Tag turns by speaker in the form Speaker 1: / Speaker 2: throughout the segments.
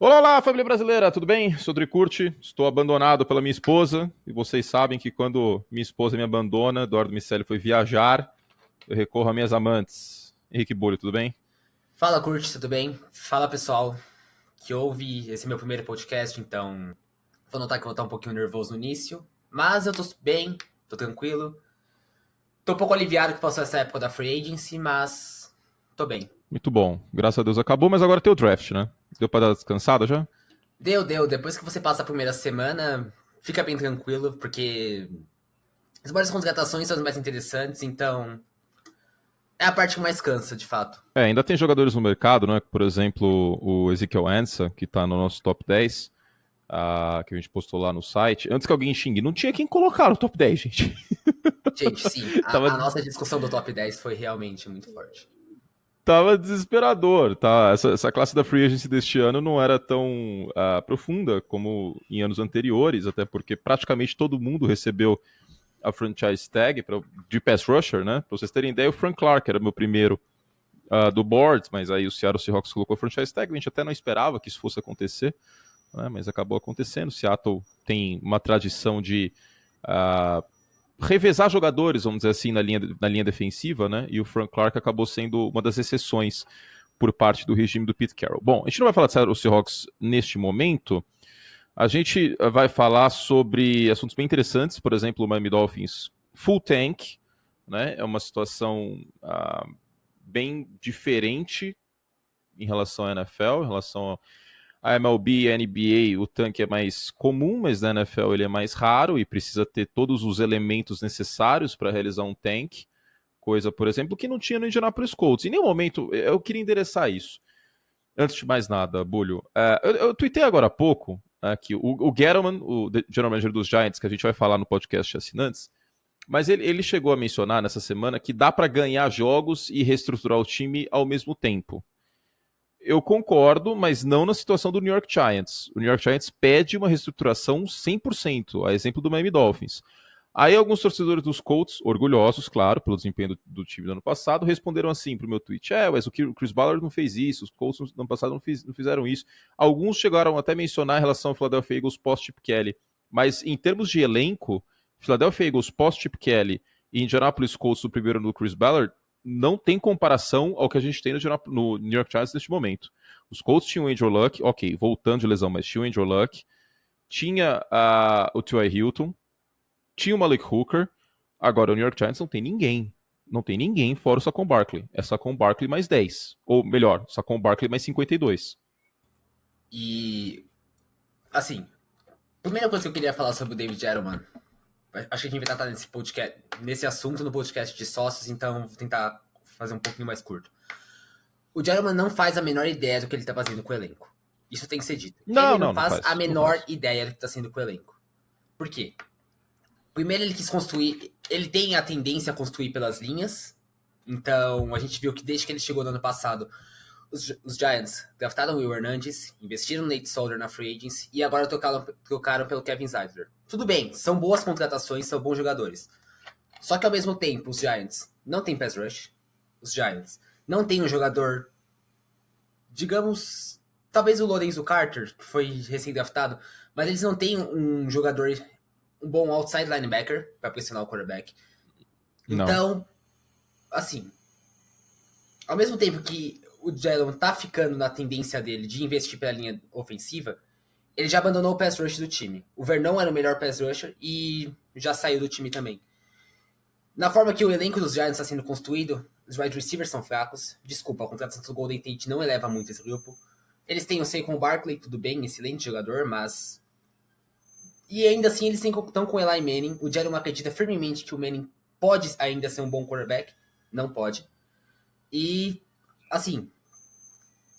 Speaker 1: Olá, olá, família brasileira, tudo bem? Sou Dri Curti, estou abandonado pela minha esposa, e vocês sabem que quando minha esposa me abandona, Eduardo Miceli foi viajar, eu recorro a minhas amantes. Henrique Bulli, tudo bem?
Speaker 2: Fala, Curtis, tudo bem? Fala, pessoal, que ouve esse meu primeiro podcast, então vou notar que eu vou estar um pouquinho nervoso no início, mas eu tô bem, tô tranquilo. Tô um pouco aliviado que passou essa época da Free Agency, mas tô bem.
Speaker 1: Muito bom, graças a Deus acabou, mas agora tem o draft, né? Deu pra dar descansada já?
Speaker 2: Deu. Depois que você passa a primeira semana, fica bem tranquilo, porque as maiores contratações são as mais interessantes, então é a parte que mais cansa, de fato.
Speaker 1: Ainda tem jogadores no mercado, né? Por exemplo, o Ezekiel Ansah, que tá no nosso top 10, que a gente postou lá no site. Antes que alguém xingue, não tinha quem colocar no top 10, gente.
Speaker 2: Gente, sim,
Speaker 1: Tava
Speaker 2: a nossa discussão do top 10 foi realmente muito forte.
Speaker 1: Tava desesperador, tá? Essa classe da Free Agency deste ano não era tão profunda como em anos anteriores, até porque praticamente todo mundo recebeu a franchise tag de pass rusher, né? Pra vocês terem ideia, o Frank Clark era meu primeiro do board, mas aí o Seattle Seahawks colocou a franchise tag, a gente até não esperava que isso fosse acontecer, né? Mas acabou acontecendo. O Seattle tem uma tradição de uh, revezar jogadores, vamos dizer assim, na linha defensiva, né? E o Frank Clark acabou sendo uma das exceções por parte do regime do Pete Carroll. Bom, a gente não vai falar de Seattle Seahawks neste momento. A gente vai falar sobre assuntos bem interessantes, por exemplo, o Miami Dolphins full tank, né? É uma situação bem diferente em relação à NFL, em relação a MLB e a NBA, o tanque é mais comum, mas na NFL ele é mais raro e precisa ter todos os elementos necessários para realizar um tank. Coisa, por exemplo, que não tinha no Indianapolis Colts. Em nenhum momento eu queria endereçar isso. Antes de mais nada, Bulho, eu tuitei agora há pouco que o Gettleman, o general manager dos Giants, que a gente vai falar no podcast de assinantes, mas ele chegou a mencionar nessa semana que dá para ganhar jogos e reestruturar o time ao mesmo tempo. Eu concordo, mas não na situação do New York Giants. O New York Giants pede uma reestruturação 100%, a exemplo do Miami Dolphins. Aí alguns torcedores dos Colts, orgulhosos, claro, pelo desempenho do time do ano passado, responderam assim pro meu tweet: mas o Chris Ballard não fez isso, os Colts no ano passado não fizeram isso. Alguns chegaram até a mencionar em relação ao Philadelphia Eagles pós-Chip Kelly. Mas em termos de elenco, Philadelphia Eagles pós-Chip Kelly e Indianapolis Colts do primeiro ano do Chris Ballard não tem comparação ao que a gente tem no New York Giants neste momento. Os Colts tinham o Andrew Luck, ok, voltando de lesão, mas tinha o Andrew Luck, tinha o T.Y. Hilton, tinha o Malik Hooker, agora o New York Giants não tem ninguém. Não tem ninguém fora o Saquon Barkley. É Saquon Barkley mais 10. Ou melhor, Saquon Barkley mais 52.
Speaker 2: E, assim, primeira coisa que eu queria falar sobre o David Gettleman, acho que a gente vai tratar nesse podcast, nesse assunto no podcast de sócios, então vou tentar fazer um pouquinho mais curto. O Gettleman não faz a menor ideia do que ele tá fazendo com o elenco. Isso tem que ser dito.
Speaker 1: Não,
Speaker 2: Ele não
Speaker 1: não, não
Speaker 2: faz a
Speaker 1: faz. Não
Speaker 2: menor
Speaker 1: faz.
Speaker 2: ideia do que tá sendo com o elenco. Por quê? Primeiro ele quis construir, ele tem a tendência a construir pelas linhas. Então a gente viu que desde que ele chegou no ano passado, os Giants draftaram o Will Hernandez, investiram no Nate Solder na Free Agency e agora trocaram pelo Kevin Zeitler. Tudo bem, são boas contratações, são bons jogadores. Só que ao mesmo tempo, os Giants não tem pass rush. Os Giants não tem um jogador, digamos, talvez o Lorenzo Carter, que foi recém-draftado, mas eles não têm um jogador, um bom outside linebacker para pressionar o quarterback.
Speaker 1: Não.
Speaker 2: Então, assim, ao mesmo tempo que o Jalen tá ficando na tendência dele de investir pela linha ofensiva, ele já abandonou o pass rush do time. O Vernon era o melhor pass rusher e já saiu do time também. Na forma que o elenco dos Giants está sendo construído, os wide receivers são fracos. Desculpa, a contratação do Golden Tate não eleva muito esse grupo. Eles têm o Saquon Barkley, tudo bem, excelente jogador, mas... E ainda assim eles estão com o Eli Manning. O Jalen acredita firmemente que o Manning pode ainda ser um bom quarterback. Não pode. E, assim,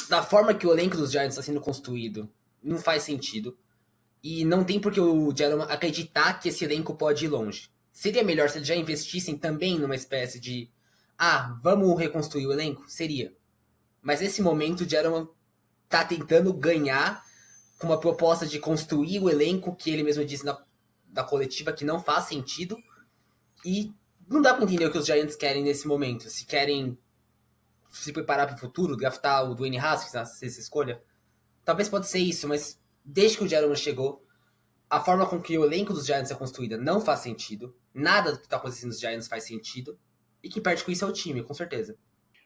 Speaker 2: da forma que o elenco dos Giants está sendo construído, não faz sentido. E não tem por que o Jalen acreditar que esse elenco pode ir longe. Seria melhor se eles já investissem também numa espécie de vamos reconstruir o elenco? Seria. Mas nesse momento o Jalen tá tentando ganhar com uma proposta de construir o elenco que ele mesmo disse da coletiva que não faz sentido. E não dá pra entender o que os Giants querem nesse momento. Se querem se preparar para o futuro, draftar o Dwayne Haskins na sexta escolha, Talvez pode ser isso, mas desde que o Gettleman chegou, a forma com que o elenco dos Giants é construída não faz sentido. Nada do que tá acontecendo nos Giants faz sentido. E quem perde com isso é o time, com certeza.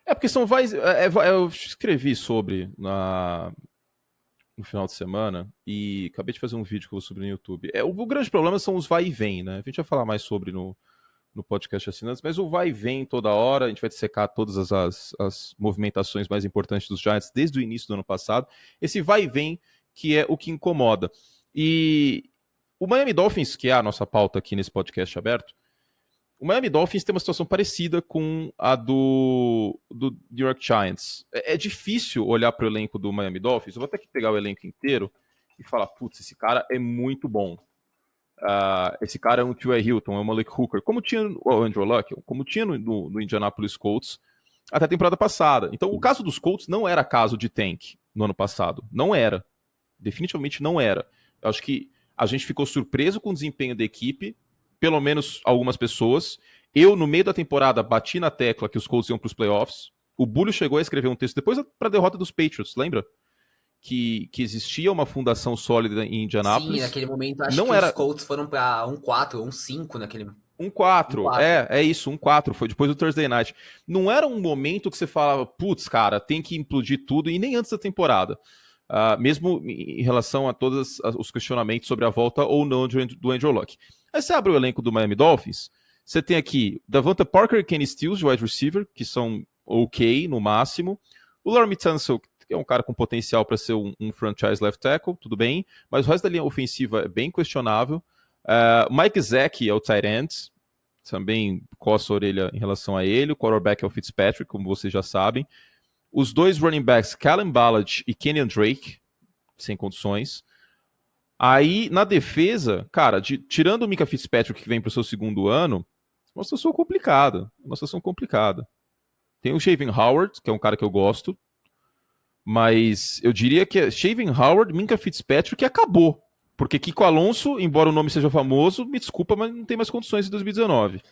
Speaker 1: Porque são vai. Eu escrevi sobre no final de semana e acabei de fazer um vídeo que eu vou subir no YouTube. O grande problema são os vai e vem, né? A gente vai falar mais sobre no podcast assinantes, mas o vai e vem toda hora, a gente vai dissecar todas as movimentações mais importantes dos Giants desde o início do ano passado. Esse vai e vem que é o que incomoda. E o Miami Dolphins, que é a nossa pauta aqui nesse podcast aberto, o Miami Dolphins tem uma situação parecida com a do New York Giants. É difícil olhar para o elenco do Miami Dolphins. Eu vou ter que pegar o elenco inteiro e falar, putz, esse cara é muito bom. Esse cara é um T.Y. Hilton, é um Malik Hooker, como tinha o Andrew Luck, como tinha no Indianapolis Colts até a temporada passada. Então, o caso dos Colts não era caso de tank no ano passado. Não era. Definitivamente não era. Eu acho que a gente ficou surpreso com o desempenho da equipe, pelo menos algumas pessoas. Eu, no meio da temporada, bati na tecla que os Colts iam para os playoffs. O Bulho chegou a escrever um texto depois para a derrota dos Patriots, lembra? Que existia uma fundação sólida em Indianapolis.
Speaker 2: Sim, naquele momento acho
Speaker 1: não
Speaker 2: que
Speaker 1: era...
Speaker 2: os Colts foram pra 1-4 ou 1-5 naquele...
Speaker 1: 1-4, é isso, 1-4, foi depois do Thursday Night. Não era um momento que você falava, putz, cara, tem que implodir tudo, e nem antes da temporada. Mesmo em relação a todos os questionamentos sobre a volta ou não do Andrew Luck. Aí você abre o elenco do Miami Dolphins, você tem aqui Davante Parker e Kenny Stills, de wide receiver, que são ok no máximo. O Laremy Tunsil, que é um cara com potencial para ser um franchise left tackle, tudo bem, mas o resto da linha ofensiva é bem questionável. Mike Gesicki é o tight end, também coça a orelha em relação a ele. O quarterback é o Fitzpatrick, como vocês já sabem. Os dois running backs, Kalen Ballard e Kenyon Drake, sem condições. Aí, na defesa, cara, tirando o Micah Fitzpatrick, que vem para o seu segundo ano, uma situação complicada. Tem o Xavier Howard, que é um cara que eu gosto, mas eu diria que Xavier Howard, Minka Fitzpatrick acabou. Porque Kiko Alonso, embora o nome seja famoso, me desculpa, mas não tem mais condições em 2019.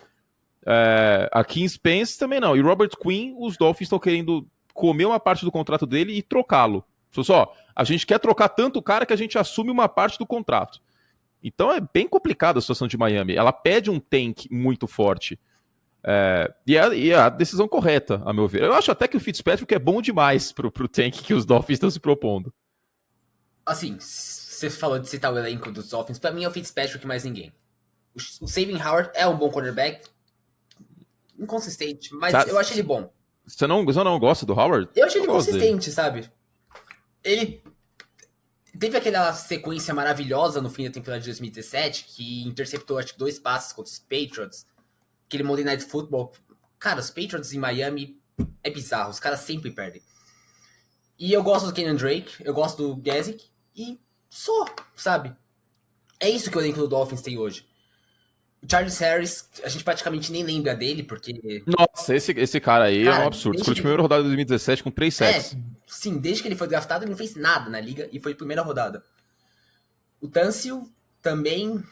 Speaker 1: A Kim Spence também não. E Robert Quinn, os Dolphins estão querendo comer uma parte do contrato dele e trocá-lo. Só, a gente quer trocar tanto o cara que a gente assume uma parte do contrato. Então é bem complicada a situação de Miami. Ela pede um tank muito forte. E é a decisão correta, a meu ver. Eu acho até que o Fitzpatrick é bom demais pro tank que os Dolphins estão se propondo.
Speaker 2: Assim, você falou de citar o elenco dos Dolphins. Pra mim é o Fitzpatrick mais ninguém. O Xavier Howard é um bom quarterback. Inconsistente, mas eu acho ele bom.
Speaker 1: Você não gosta do Howard?
Speaker 2: Eu acho ele consistente, sabe? Ele teve aquela sequência maravilhosa no fim da temporada de 2017, que interceptou acho que 2 passes contra os Patriots. Aquele Monday Night Football. Cara, os Patriots em Miami é bizarro, os caras sempre perdem. E eu gosto do Kenyon Drake, eu gosto do Gesicki, e só, sabe? É isso que o elenco do Dolphins tem hoje. O Charles Harris, a gente praticamente nem lembra dele, porque...
Speaker 1: Nossa, esse cara aí é um absurdo. Escolheu a primeira rodada de 2017 com 3 sacks.
Speaker 2: Sim, desde que ele foi draftado, ele não fez nada na liga e foi a primeira rodada. O Tunsil também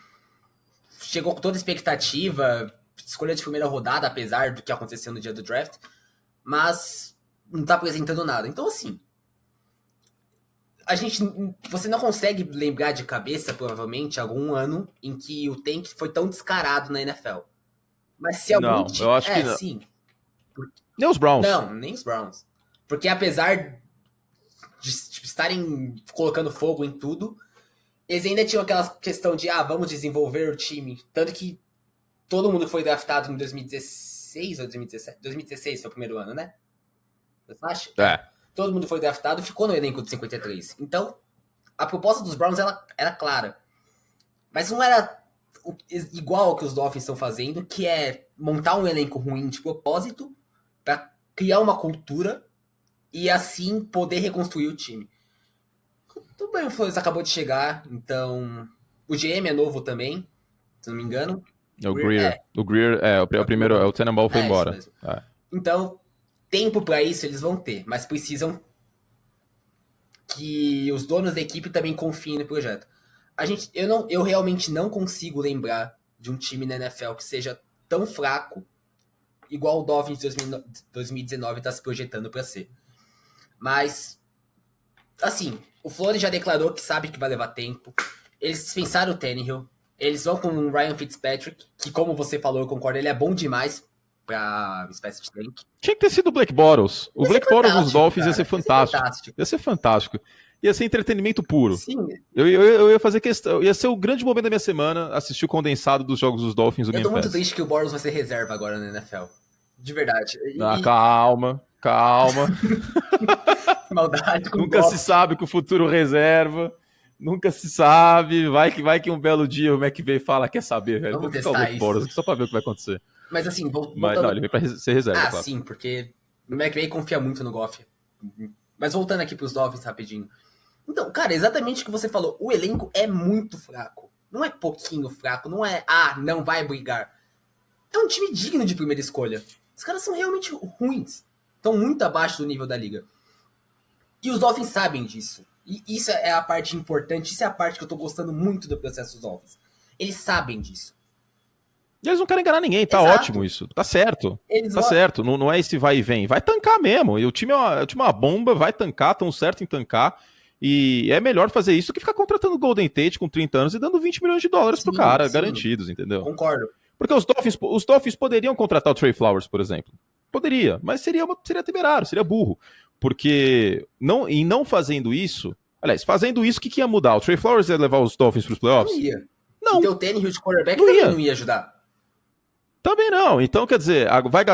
Speaker 2: chegou com toda a expectativa, escolha de primeira rodada, apesar do que aconteceu no dia do draft, mas não tá apresentando nada. Então, assim, você não consegue lembrar de cabeça, provavelmente, algum ano em que o tank foi tão descarado na NFL. Mas se algum
Speaker 1: não, eu acho que não.
Speaker 2: Sim.
Speaker 1: Nem os Browns.
Speaker 2: Não, nem os Browns. Porque apesar de estarem colocando fogo em tudo, eles ainda tinham aquela questão de, vamos desenvolver o time. Tanto que todo mundo foi draftado em 2016 ou 2017. 2016 foi o primeiro ano, né? Você acha? Todo mundo foi draftado e ficou no elenco de 53. Então, a proposta dos Browns era clara. Mas não era igual ao que os Dolphins estão fazendo, que é montar um elenco ruim de propósito para criar uma cultura e assim poder reconstruir o time. Tudo bem, o Flores acabou de chegar, então o GM é novo também, se não me engano.
Speaker 1: O Greer. O Greer o primeiro, o Tannenbaum foi embora.
Speaker 2: Então, tempo para isso eles vão ter, mas precisam que os donos da equipe também confiem no projeto. Eu realmente não consigo lembrar de um time na NFL que seja tão fraco igual o Dolphins de 2019 está se projetando para ser. Mas, assim, O Flores já declarou que sabe que vai levar tempo. Eles dispensaram o Tannehill. Eles vão com o Ryan Fitzpatrick, que, como você falou, eu concordo, ele é bom demais pra espécie de tank.
Speaker 1: Tinha que ter sido o Blake Bortles. O Blake Bortles dos Dolphins ia ser fantástico. Ia ser fantástico. Ia ser entretenimento puro.
Speaker 2: Sim.
Speaker 1: Eu ia fazer questão. Ia ser o grande momento da minha semana assistir o condensado dos jogos dos Dolphins do Game Pass.
Speaker 2: Eu tô muito triste que o Bortles vai ser reserva agora na NFL. De verdade.
Speaker 1: Calma.
Speaker 2: Maldade com
Speaker 1: Nunca se sabe que o futuro reserva. Nunca se sabe. Vai que um belo dia o McVay fala, quer saber, velho.
Speaker 2: Vamos
Speaker 1: Vou testar o Bortles só pra ver o que vai acontecer.
Speaker 2: Mas assim,
Speaker 1: Mas não, ele vem pra ser reserva.
Speaker 2: Claro. Sim, porque o McVay confia muito no Goff. Mas voltando aqui pros Dolphins rapidinho. Então, cara, exatamente o que você falou. O elenco é muito fraco. Não é pouquinho fraco. Não é, não vai brigar. É um time digno de primeira escolha. Os caras são realmente ruins. Estão muito abaixo do nível da liga. E os Dolphins sabem disso. E isso é a parte importante. Isso é a parte que eu tô gostando muito do processo dos Dolphins. Eles sabem disso.
Speaker 1: E eles não querem enganar ninguém. Tá ótimo isso. Tá certo. Certo. Não é esse vai e vem. Vai tancar mesmo. E o time é uma bomba. Vai tancar. Tão certo em tancar. E é melhor fazer isso que ficar contratando o Golden Tate com 30 anos e dando 20 milhões de dólares pro cara, garantidos, entendeu?
Speaker 2: Concordo.
Speaker 1: Porque os Dolphins poderiam contratar o Trey Flowers, por exemplo. Poderia, mas seria temerário, seria burro. Porque não fazendo isso... Aliás, fazendo isso, o que ia mudar? O Trey Flowers ia levar os Dolphins pros playoffs?
Speaker 2: Não ia.
Speaker 1: Não.
Speaker 2: E o Tannehill de quarterback também não ia ajudar.
Speaker 1: Também não. Então, quer dizer, vai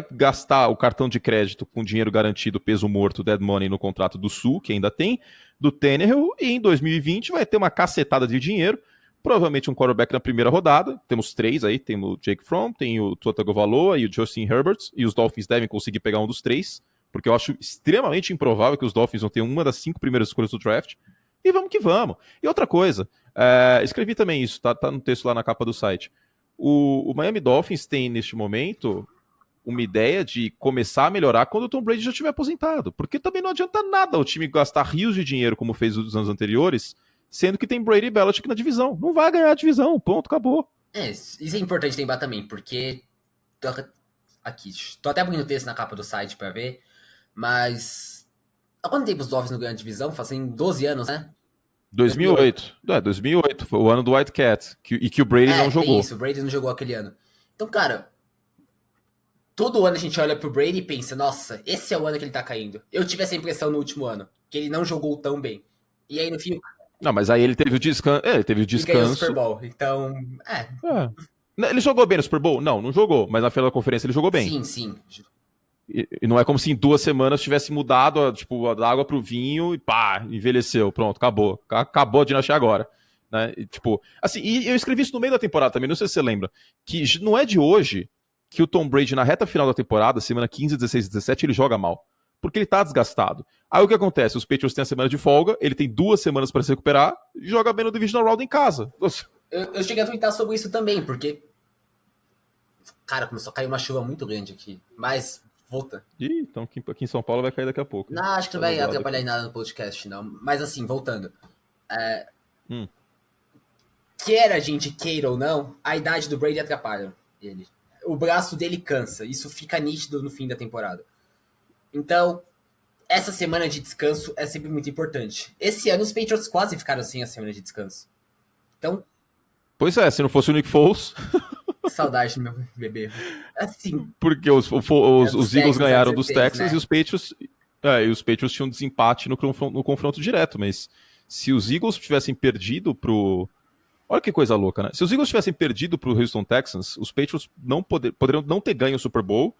Speaker 1: gastar o cartão de crédito com dinheiro garantido, peso morto, dead money no contrato do Sul, que ainda tem, do Tannehill, e em 2020 vai ter uma cacetada de dinheiro, provavelmente um quarterback na primeira rodada. Temos 3 aí, tem o Jake Fromm, tem o Tua Tagovailoa e o Justin Herbert, e os Dolphins devem conseguir pegar um dos 3, porque eu acho extremamente improvável que os Dolphins vão ter uma das 5 primeiras escolhas do draft. E vamos que vamos. E outra coisa, escrevi também isso, tá no texto lá na capa do site. O Miami Dolphins tem, neste momento, uma ideia de começar a melhorar quando o Tom Brady já estiver aposentado. Porque também não adianta nada o time gastar rios de dinheiro, como fez nos anos anteriores, sendo que tem Brady e Belichick na divisão. Não vai ganhar a divisão, ponto, acabou.
Speaker 2: Isso é importante lembrar também, porque... Aqui, tô até abrindo o texto na capa do site pra ver, mas... Há quanto tempo os Dolphins não ganham a divisão? Fazem 12 anos, né?
Speaker 1: 2008. 2008. Foi o ano do White Cat. E que o Brady não jogou.
Speaker 2: Isso, o Brady não jogou aquele ano. Então, cara, todo ano a gente olha pro Brady e pensa, nossa, esse é o ano que ele tá caindo. Eu tive essa impressão no último ano, que ele não jogou tão bem. E aí, no fim...
Speaker 1: Não, mas aí ele teve o descanso. Ele teve o descanso.
Speaker 2: E ganhou o Super Bowl, então...
Speaker 1: Ele jogou bem no Super Bowl? Não jogou. Mas na final da conferência ele jogou bem.
Speaker 2: Sim.
Speaker 1: E não é como se em 2 semanas tivesse mudado da água pro vinho e pá, envelheceu. Pronto, acabou. Acabou a dinastia agora. Né? E eu escrevi isso no meio da temporada também, não sei se você lembra. Que não é de hoje que o Tom Brady, na reta final da temporada, semana 15, 16 e 17, ele joga mal. Porque ele tá desgastado. Aí o que acontece? Os Patriots têm a semana de folga, ele tem 2 semanas para se recuperar e joga bem no Divisional Round em casa.
Speaker 2: Eu cheguei a twittar sobre isso também, porque... Cara, começou a cair uma chuva muito grande aqui. Mas... Volta.
Speaker 1: Então aqui em São Paulo vai cair daqui a pouco.
Speaker 2: Não, acho que não vai atrapalhar em nada no podcast, não. Mas assim, voltando. Quer a gente queira ou não, a idade do Brady atrapalha ele. O braço dele cansa. Isso fica nítido no fim da temporada. Então, essa semana de descanso é sempre muito importante. Esse ano os Patriots quase ficaram sem a semana de descanso. Então...
Speaker 1: Pois é, se não fosse o Nick Foles...
Speaker 2: Saudade do meu bebê. Assim.
Speaker 1: Porque os Eagles ganharam dos Texans, né? E os Patriots tinham desempate no confronto direto, mas se os Eagles tivessem perdido pro... Olha que coisa louca, né? Se os Eagles tivessem perdido pro Houston Texans, os Patriots poderiam não ter ganho o Super Bowl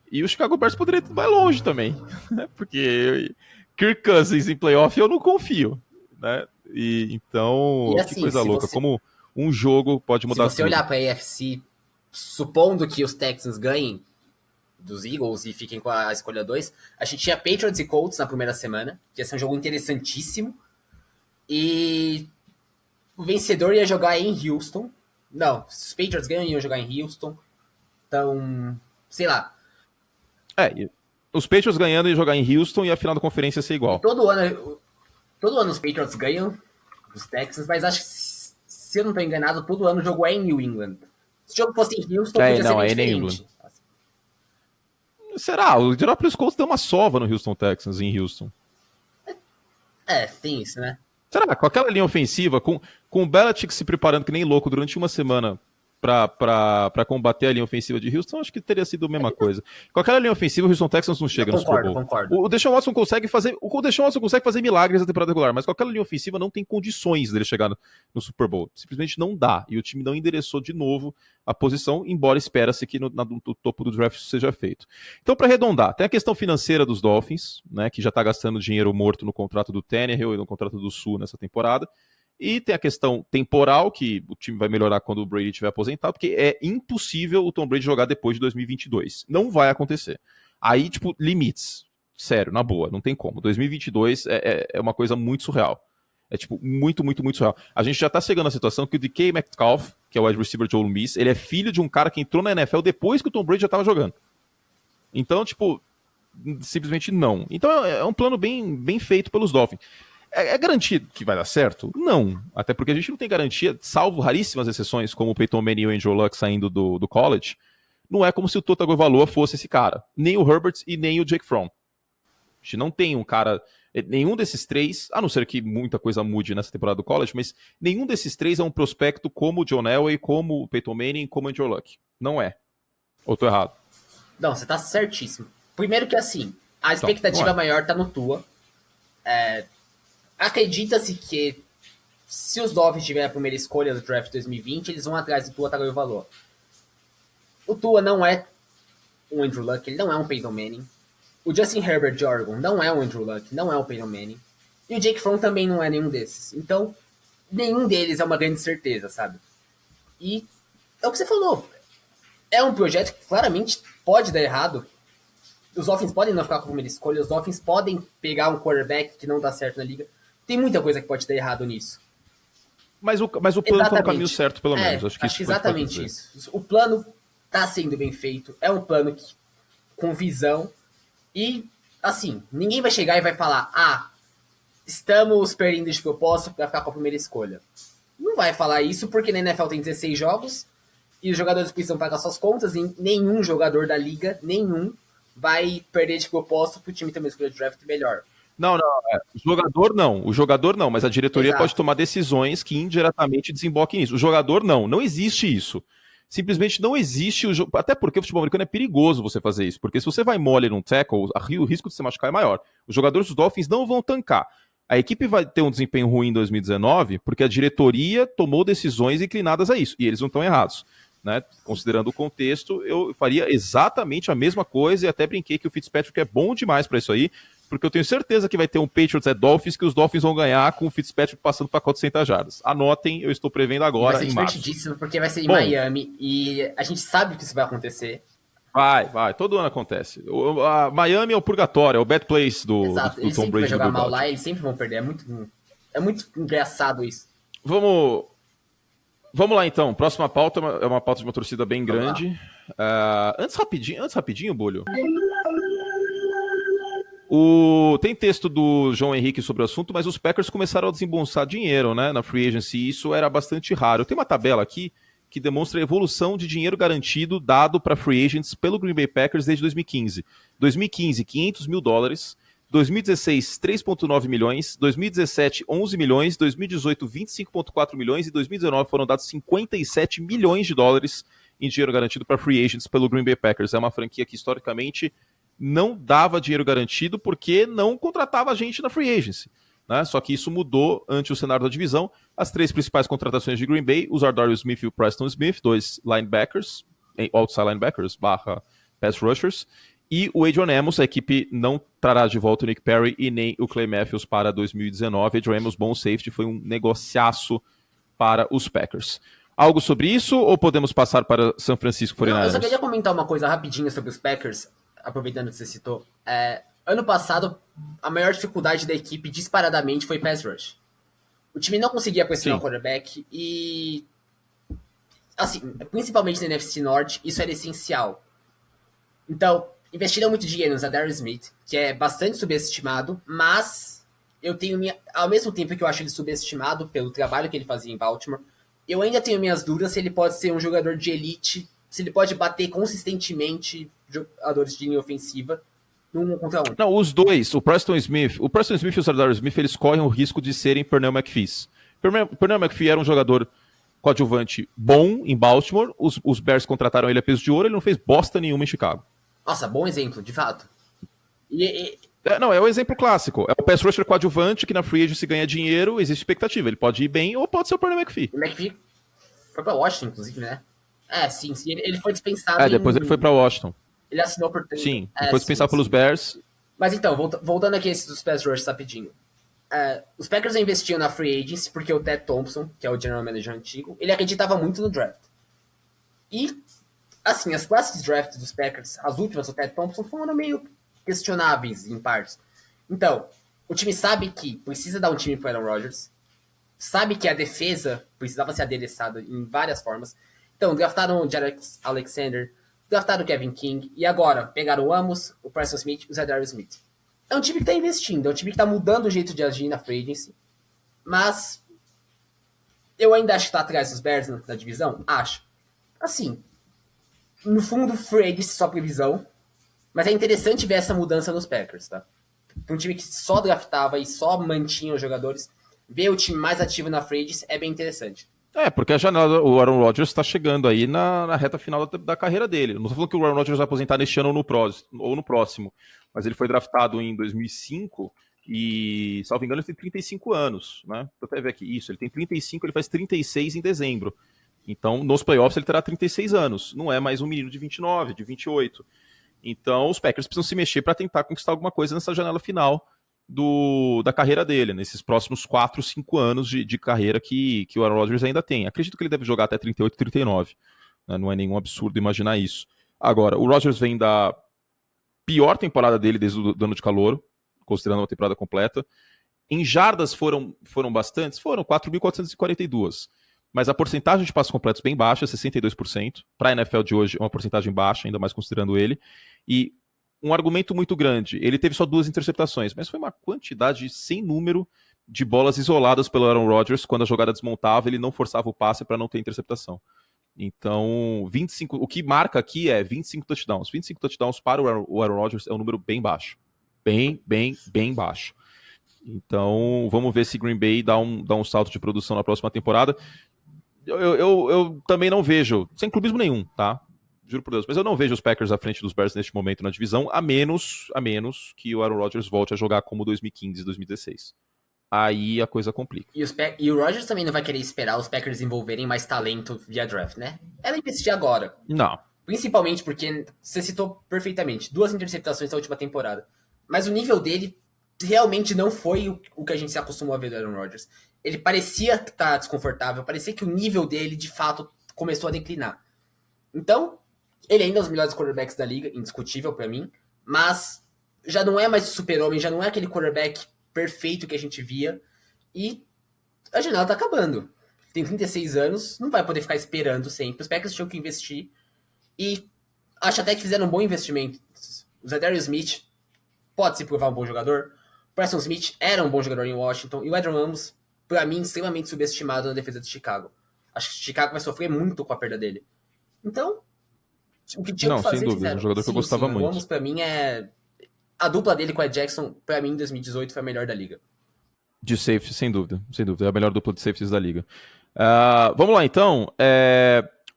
Speaker 1: e o Chicago Bears poderia ir mais longe também, né? Porque Kirk Cousins em playoff eu não confio, né? Então,
Speaker 2: assim,
Speaker 1: que coisa louca, como um jogo pode mudar tudo.
Speaker 2: Se você olhar pra AFC, supondo que os Texans ganhem dos Eagles e fiquem com a escolha 2, a gente tinha Patriots e Colts na primeira semana, que ia ser um jogo interessantíssimo, e o vencedor ia jogar em Houston. Não, se os Patriots ganham, iam jogar em Houston. Então, sei lá.
Speaker 1: Os Patriots ganhando iam jogar em Houston e a final da conferência ia ser igual.
Speaker 2: Todo ano os Patriots ganham dos Texans, mas acho que, se eu não tô enganado, todo ano o jogo é em New England. Se o jogo fosse em Houston, podia ser bem diferente.
Speaker 1: Será? O Indianapolis Colts deu uma sova no Houston Texans, em Houston.
Speaker 2: Tem isso, né?
Speaker 1: Será? Com aquela linha ofensiva, com o Belichick se preparando que nem louco durante uma semana pra combater a linha ofensiva de Houston, acho que teria sido a mesma coisa. Com aquela linha ofensiva, o Houston Texans não chega no Super Bowl.
Speaker 2: Concordo.
Speaker 1: O Deshaun Watson consegue fazer milagres na temporada regular, mas com aquela linha ofensiva não tem condições dele chegar no Super Bowl. Simplesmente não dá. E o time não endereçou de novo a posição, embora espera-se que no topo do draft isso seja feito. Então, para arredondar, tem a questão financeira dos Dolphins, né, que já está gastando dinheiro morto no contrato do Tannehill e no contrato do Sul nessa temporada. E tem a questão temporal, que o time vai melhorar quando o Brady estiver aposentado, porque é impossível o Tom Brady jogar depois de 2022. Não vai acontecer. Aí, tipo, limites. Sério, na boa, não tem como. 2022 é uma coisa muito surreal. É, tipo, muito, muito, muito surreal. A gente já tá chegando na situação que o DK Metcalf, que é o wide receiver de Ole Miss, ele é filho de um cara que entrou na NFL depois que o Tom Brady já tava jogando. Então, tipo, simplesmente não. Então é um plano bem feito pelos Dolphins. É garantido que vai dar certo? Não. Até porque a gente não tem garantia, salvo raríssimas exceções, como o Peyton Manning e o Andrew Luck saindo do college. Não é como se o Tua Tagovailoa fosse esse cara. Nem o Herbert e nem o Jake Fromm. A gente não tem um cara... Nenhum desses três, a não ser que muita coisa mude nessa temporada do college, mas nenhum desses três é um prospecto como o John Elway, como o Peyton Manning, como o Andrew Luck. Não é. Ou tô errado?
Speaker 2: Não, você tá certíssimo. Primeiro que assim, a expectativa maior tá no Tua. Acredita-se que se os Dolphins tiverem a primeira escolha do draft 2020, eles vão atrás do Tua Tagovailoa. O Tua não é um Andrew Luck, ele não é um Peyton Manning. O Justin Herbert de Oregon não é um Andrew Luck, não é um Peyton Manning. E o Jake Fromm também não é nenhum desses. Então, nenhum deles é uma grande certeza, sabe? E é o que você falou. É um projeto que claramente pode dar errado. Os Dolphins podem não ficar com a primeira escolha, os Dolphins podem pegar um quarterback que não dá certo na liga. Tem muita coisa que pode dar errado nisso.
Speaker 1: Mas o plano tá no caminho certo, pelo menos. Acho que
Speaker 2: exatamente isso. O plano tá sendo bem feito. É um plano com visão. E, assim, ninguém vai chegar e vai falar: estamos perdendo de propósito para ficar com a primeira escolha. Não vai falar isso porque na NFL tem 16 jogos e os jogadores precisam pagar suas contas e nenhum jogador da liga, vai perder de propósito pro time ter uma escolha de draft melhor.
Speaker 1: Não. O jogador não, mas a diretoria pode tomar decisões que indiretamente desemboquem nisso. O jogador não existe isso. Simplesmente não existe o jogo. Até porque o futebol americano é perigoso você fazer isso. Porque se você vai mole num tackle, o risco de se machucar é maior. Os jogadores dos Dolphins não vão tancar. A equipe vai ter um desempenho ruim em 2019 porque a diretoria tomou decisões inclinadas a isso. E eles não estão errados. Né? Considerando o contexto, eu faria exatamente a mesma coisa e até brinquei que o Fitzpatrick é bom demais para isso aí, porque eu tenho certeza que vai ter um Patriots at Dolphins que os Dolphins vão ganhar com o Fitzpatrick passando para 400 jardas. Anotem, eu estou prevendo agora em março.
Speaker 2: Vai ser divertidíssimo porque vai ser em Miami e a gente sabe que isso vai acontecer.
Speaker 1: Vai, todo ano acontece. Miami é o purgatório, é o bad place do Tom Brady.
Speaker 2: Eles sempre vão jogar mal lá, eles sempre vão perder. É muito engraçado isso.
Speaker 1: Vamos lá então, próxima pauta é uma pauta de uma torcida bem grande. Antes rapidinho, Bolho. Tem texto do João Henrique sobre o assunto, mas os Packers começaram a desembolsar dinheiro, né, na free agency, e isso era bastante raro. Tem uma tabela aqui que demonstra a evolução de dinheiro garantido dado para free agents pelo Green Bay Packers desde 2015. 2015, $500 mil. 2016, 3,9 milhões, 2017, 11 milhões, 2018, 25,4 milhões e 2019 foram dados 57 milhões de dólares em dinheiro garantido para free agents pelo Green Bay Packers. É uma franquia que historicamente não dava dinheiro garantido porque não contratava gente na free agency. Né? Só que isso mudou ante o cenário da divisão. As três principais contratações de Green Bay, os Ardarius Smith e o Preston Smith, dois linebackers, outside linebackers, pass rushers, e o Adrian Amos. A equipe não trará de volta o Nick Perry e nem o Clay Matthews para 2019. Adrian Amos, bom safety, foi um negociaço para os Packers. Algo sobre isso ou podemos passar para San Francisco 49ers?
Speaker 2: Eu só queria comentar uma coisa rapidinho sobre os Packers, aproveitando que você citou. Ano passado, a maior dificuldade da equipe disparadamente foi pass rush. O time não conseguia pressionar o quarterback e, assim, principalmente na NFC Norte, isso era essencial. Então, investiram muito dinheiro no Zadarius Smith, que é bastante subestimado, mas eu tenho ao mesmo tempo que eu acho ele subestimado pelo trabalho que ele fazia em Baltimore, eu ainda tenho minhas dúvidas se ele pode ser um jogador de elite, se ele pode bater consistentemente jogadores de linha ofensiva. num 1 contra 1.
Speaker 1: Não, os dois, o Preston Smith e o Zadarius Smith, eles correm o risco de serem Pernell McPhees. Pernell McPhee era um jogador coadjuvante bom em Baltimore, os Bears contrataram ele a peso de ouro, ele não fez bosta nenhuma em Chicago.
Speaker 2: Nossa, bom exemplo, de fato.
Speaker 1: Não, é o exemplo clássico. É o pass rusher coadjuvante que na free agency ganha dinheiro, existe expectativa. Ele pode ir bem ou pode ser o Pernell McPhee.
Speaker 2: O McPhee foi pra Washington, inclusive, né? Sim. Ele foi dispensado.
Speaker 1: Depois ele foi pra Washington.
Speaker 2: Ele assinou por...
Speaker 1: Sim, ele foi dispensado pelos Bears.
Speaker 2: Mas então, voltando aqui a esses dos pass rushers rapidinho. Os Packers investiam na free agency porque o Ted Thompson, que é o general manager antigo, ele acreditava muito no draft. E, assim, as classes de draft dos Packers, as últimas do Ted Thompson, foram meio questionáveis em partes. Então, o time sabe que precisa dar um time pro Aaron Rodgers, sabe que a defesa precisava ser adereçada em várias formas. Então, draftaram o Jared Alexander, draftaram o Kevin King, e agora pegaram o Amos, o Preston Smith e o Zadarius Smith. É um time que tá investindo, é um time que tá mudando o jeito de agir na free agency, mas eu ainda acho que tá atrás dos Bears na divisão? Acho. Assim, no fundo, free agency só previsão, mas é interessante ver essa mudança nos Packers, tá? Um time que só draftava e só mantinha os jogadores, ver o time mais ativo na free agency é bem interessante.
Speaker 1: Porque a janela, o Aaron Rodgers está chegando aí na reta final da carreira dele. Não estou falando que o Aaron Rodgers vai aposentar neste ano ou no próximo, mas ele foi draftado em 2005 e, salvo engano, ele tem 35 anos, né? Vou até ver aqui, isso, ele tem 35, ele faz 36 em dezembro. Então, nos playoffs ele terá 36 anos, não é mais um menino de 29, de 28. Então, os Packers precisam se mexer para tentar conquistar alguma coisa nessa janela final da carreira dele, nesses próximos 4, 5 anos de carreira que o Aaron Rodgers ainda tem. Acredito que ele deve jogar até 38, 39. Né? Não é nenhum absurdo imaginar isso. Agora, o Rodgers vem da pior temporada dele desde o ano de calouro, considerando uma temporada completa. Em jardas foram bastantes? Foram 4.442. Mas a porcentagem de passos completos bem baixa, 62%. Para a NFL de hoje é uma porcentagem baixa, ainda mais considerando ele. E um argumento muito grande, ele teve só 2 interceptações, mas foi uma quantidade sem número de bolas isoladas pelo Aaron Rodgers. Quando a jogada desmontava, ele não forçava o passe para não ter interceptação. Então, 25, o que marca aqui é 25 touchdowns. 25 touchdowns para o Aaron Rodgers é um número bem baixo. Bem baixo. Então, vamos ver se Green Bay dá um salto de produção na próxima temporada. Eu também não vejo, sem clubismo nenhum, tá? Juro por Deus, mas eu não vejo os Packers à frente dos Bears neste momento na divisão, a menos que o Aaron Rodgers volte a jogar como 2015 e 2016. Aí a coisa complica.
Speaker 2: E o Rodgers também não vai querer esperar os Packers desenvolverem mais talento via draft, né? Ela investir agora.
Speaker 1: Não.
Speaker 2: Principalmente porque, você citou perfeitamente, 2 interceptações na última temporada. Mas o nível dele realmente não foi o que a gente se acostumou a ver do Aaron Rodgers. Ele parecia estar desconfortável, parecia que o nível dele, de fato, começou a declinar. Então, ele ainda é um dos melhores quarterbacks da liga, indiscutível pra mim, mas já não é mais o super-homem, já não é aquele quarterback perfeito que a gente via, e a janela tá acabando. Tem 36 anos, não vai poder ficar esperando sempre. Os Packers tinham que investir, e acho até que fizeram um bom investimento. O Zadarius Smith pode se provar um bom jogador, o Preston Smith era um bom jogador em Washington, e o Adrian Amos, pra mim, extremamente subestimado na defesa de Chicago. Acho que o Chicago vai sofrer muito com a perda dele. Então, o que tinha que fazer,
Speaker 1: sem dúvida,
Speaker 2: fizeram.
Speaker 1: Um jogador que eu gostava muito.
Speaker 2: O Amos, pra mim, a dupla dele com a Jackson, pra mim, em 2018, foi a melhor da liga.
Speaker 1: De safety, sem dúvida. É a melhor dupla de safeties da liga. Vamos lá, então.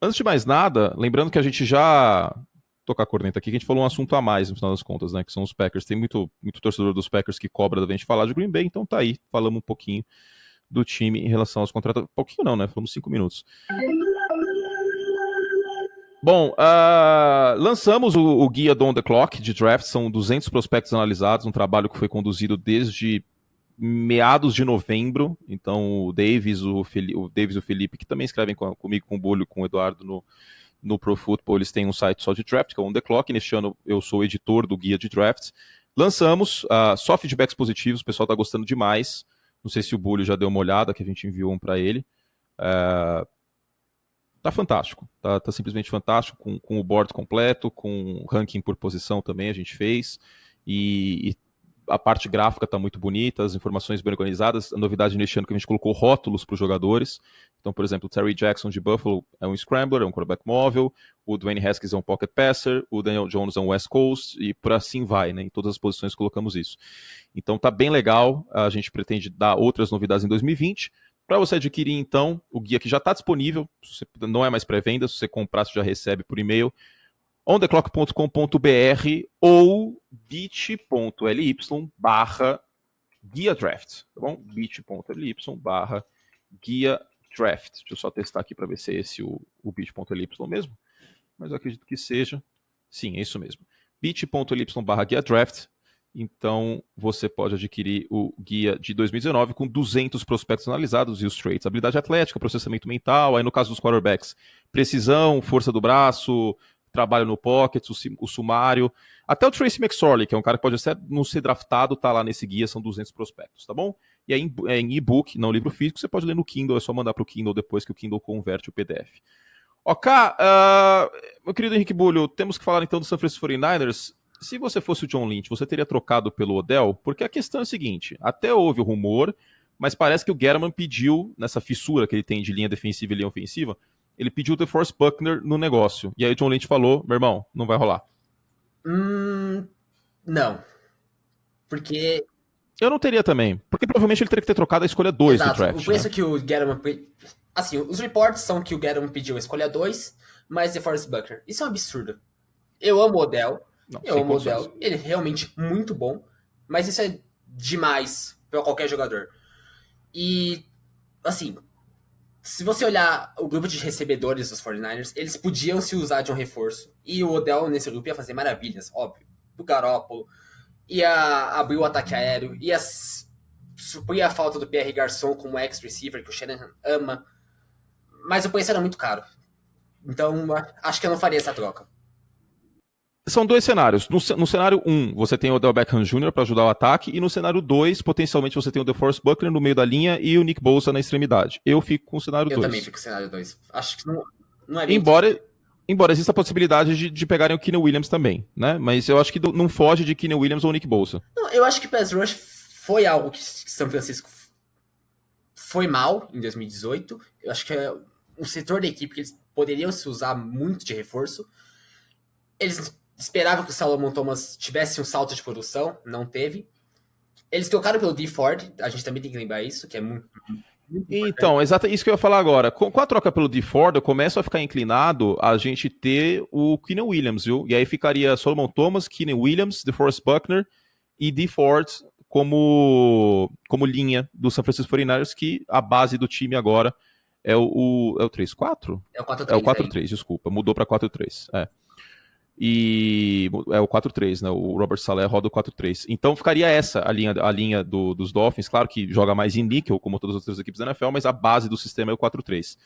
Speaker 1: Antes de mais nada, lembrando que a gente já... tocar a corneta aqui, que a gente falou um assunto a mais, no final das contas, né? Que são os Packers. Tem muito torcedor dos Packers que cobra da gente falar de Green Bay, então tá aí. Falamos um pouquinho do time em relação aos contratos. Pouquinho não, né? Falamos 5 minutos. Bom, lançamos o guia On The Clock de draft, são 200 prospectos analisados, um trabalho que foi conduzido desde meados de novembro. Então o Davis, o Felipe, que também escrevem comigo, com o Bolho, com o Eduardo no Pro Football, eles têm um site só de draft, que é o On The Clock. Neste ano eu sou editor do guia de draft. Lançamos, só feedbacks positivos, o pessoal está gostando demais. Não sei se o Bolho já deu uma olhada, que a gente enviou um para ele. Tá fantástico, tá simplesmente fantástico, com o board completo, com ranking por posição também a gente fez, e a parte gráfica tá muito bonita, as informações bem organizadas. A novidade neste ano é que a gente colocou rótulos para os jogadores, Então, por exemplo, o Terry Jackson de Buffalo é um scrambler, é um quarterback móvel, o Dwayne Haskins é um pocket passer, o Daniel Jones é um West Coast, e por assim vai, né? Em todas as posições colocamos isso. Então tá bem legal, a gente pretende dar outras novidades em 2020. Para você adquirir, então, o guia que já está disponível, não é mais pré-venda, se você comprar, você já recebe por e-mail, ontheclock.com.br ou bit.ly/guia draft, tá bom? bit.ly/guia draft. Deixa eu só testar aqui para ver se é esse o bit.ly mesmo, mas eu acredito que seja. Sim, é isso mesmo. bit.ly/guia draft. Então, você pode adquirir o guia de 2019 com 200 prospectos analisados e os traits. Habilidade atlética, processamento mental, aí no caso dos quarterbacks, precisão, força do braço, trabalho no pocket, o sumário. Até o Tracy McSorley, que é um cara que pode até não ser draftado, tá lá nesse guia, são 200 prospectos, tá bom? E aí em e-book, não livro físico, você pode ler no Kindle, é só mandar pro Kindle depois que o Kindle converte o PDF. Ok, meu querido Henrique Bulho, temos que falar então do San Francisco 49ers. Se você fosse o John Lynch, você teria trocado pelo Odell? Porque a questão é a seguinte, até houve o rumor, mas parece que o Gettleman pediu, nessa fissura que ele tem de linha defensiva e linha ofensiva, ele pediu o DeForest Buckner no negócio. E aí o John Lynch falou, meu irmão, não vai rolar.
Speaker 2: Não. Porque...
Speaker 1: Eu não teria também, porque provavelmente ele teria que ter trocado a escolha 2 do draft.
Speaker 2: O preço que o Gettleman... Assim, os reports são que o Gettleman pediu a escolha 2, mais DeForest Buckner. Isso é um absurdo. Eu amo o Odell. Eu amo o Odell. Ele é realmente muito bom, mas isso é demais para qualquer jogador. E, assim, se você olhar o grupo de recebedores dos 49ers, eles podiam se usar de um reforço. E o Odell nesse grupo ia fazer maravilhas, óbvio. Do Garoppolo, ia abrir o ataque aéreo, ia suprir a falta do Pierre Garçon como ex-receiver, que o Shanahan ama. Mas o preço era muito caro. Então, acho que eu não faria essa troca.
Speaker 1: São dois cenários. No cenário 1, você tem o Odell Beckham Jr. para ajudar o ataque, e no cenário 2, potencialmente você tem o DeForest Buckner no meio da linha e o Nick Bosa na extremidade. Eu fico com o cenário 2.
Speaker 2: Eu também fico com o cenário 2. Acho que não é bem...
Speaker 1: Embora exista a possibilidade de pegarem o Keenan Williams também, né? Mas eu acho que não foge de Keenan Williams ou Nick Bosa.
Speaker 2: Não, eu acho que pass rush foi algo que São Francisco foi mal em 2018. Eu acho que é um setor da equipe que eles poderiam se usar muito de reforço. Eles esperavam que o Solomon Thomas tivesse um salto de produção, não teve. Eles trocaram pelo Dee Ford, a gente também tem que lembrar isso, que é muito
Speaker 1: então, exato isso que eu ia falar agora. Com a troca pelo Dee Ford, eu começo a ficar inclinado a gente ter o Keenan Williams, viu? E aí ficaria Solomon Thomas, Keenan Williams, DeForest Buckner e Dee Ford como linha do San Francisco 49ers, que a base do time agora é o 3-4?
Speaker 2: É o 4-3.
Speaker 1: É o 4-3, desculpa. Mudou para 4-3. E é o 4-3, né? O Robert Saleh roda o 4-3. Então ficaria essa a linha dos Dolphins. Claro que joga mais em níquel, como todas as outras equipes da NFL, mas a base do sistema é o 4-3.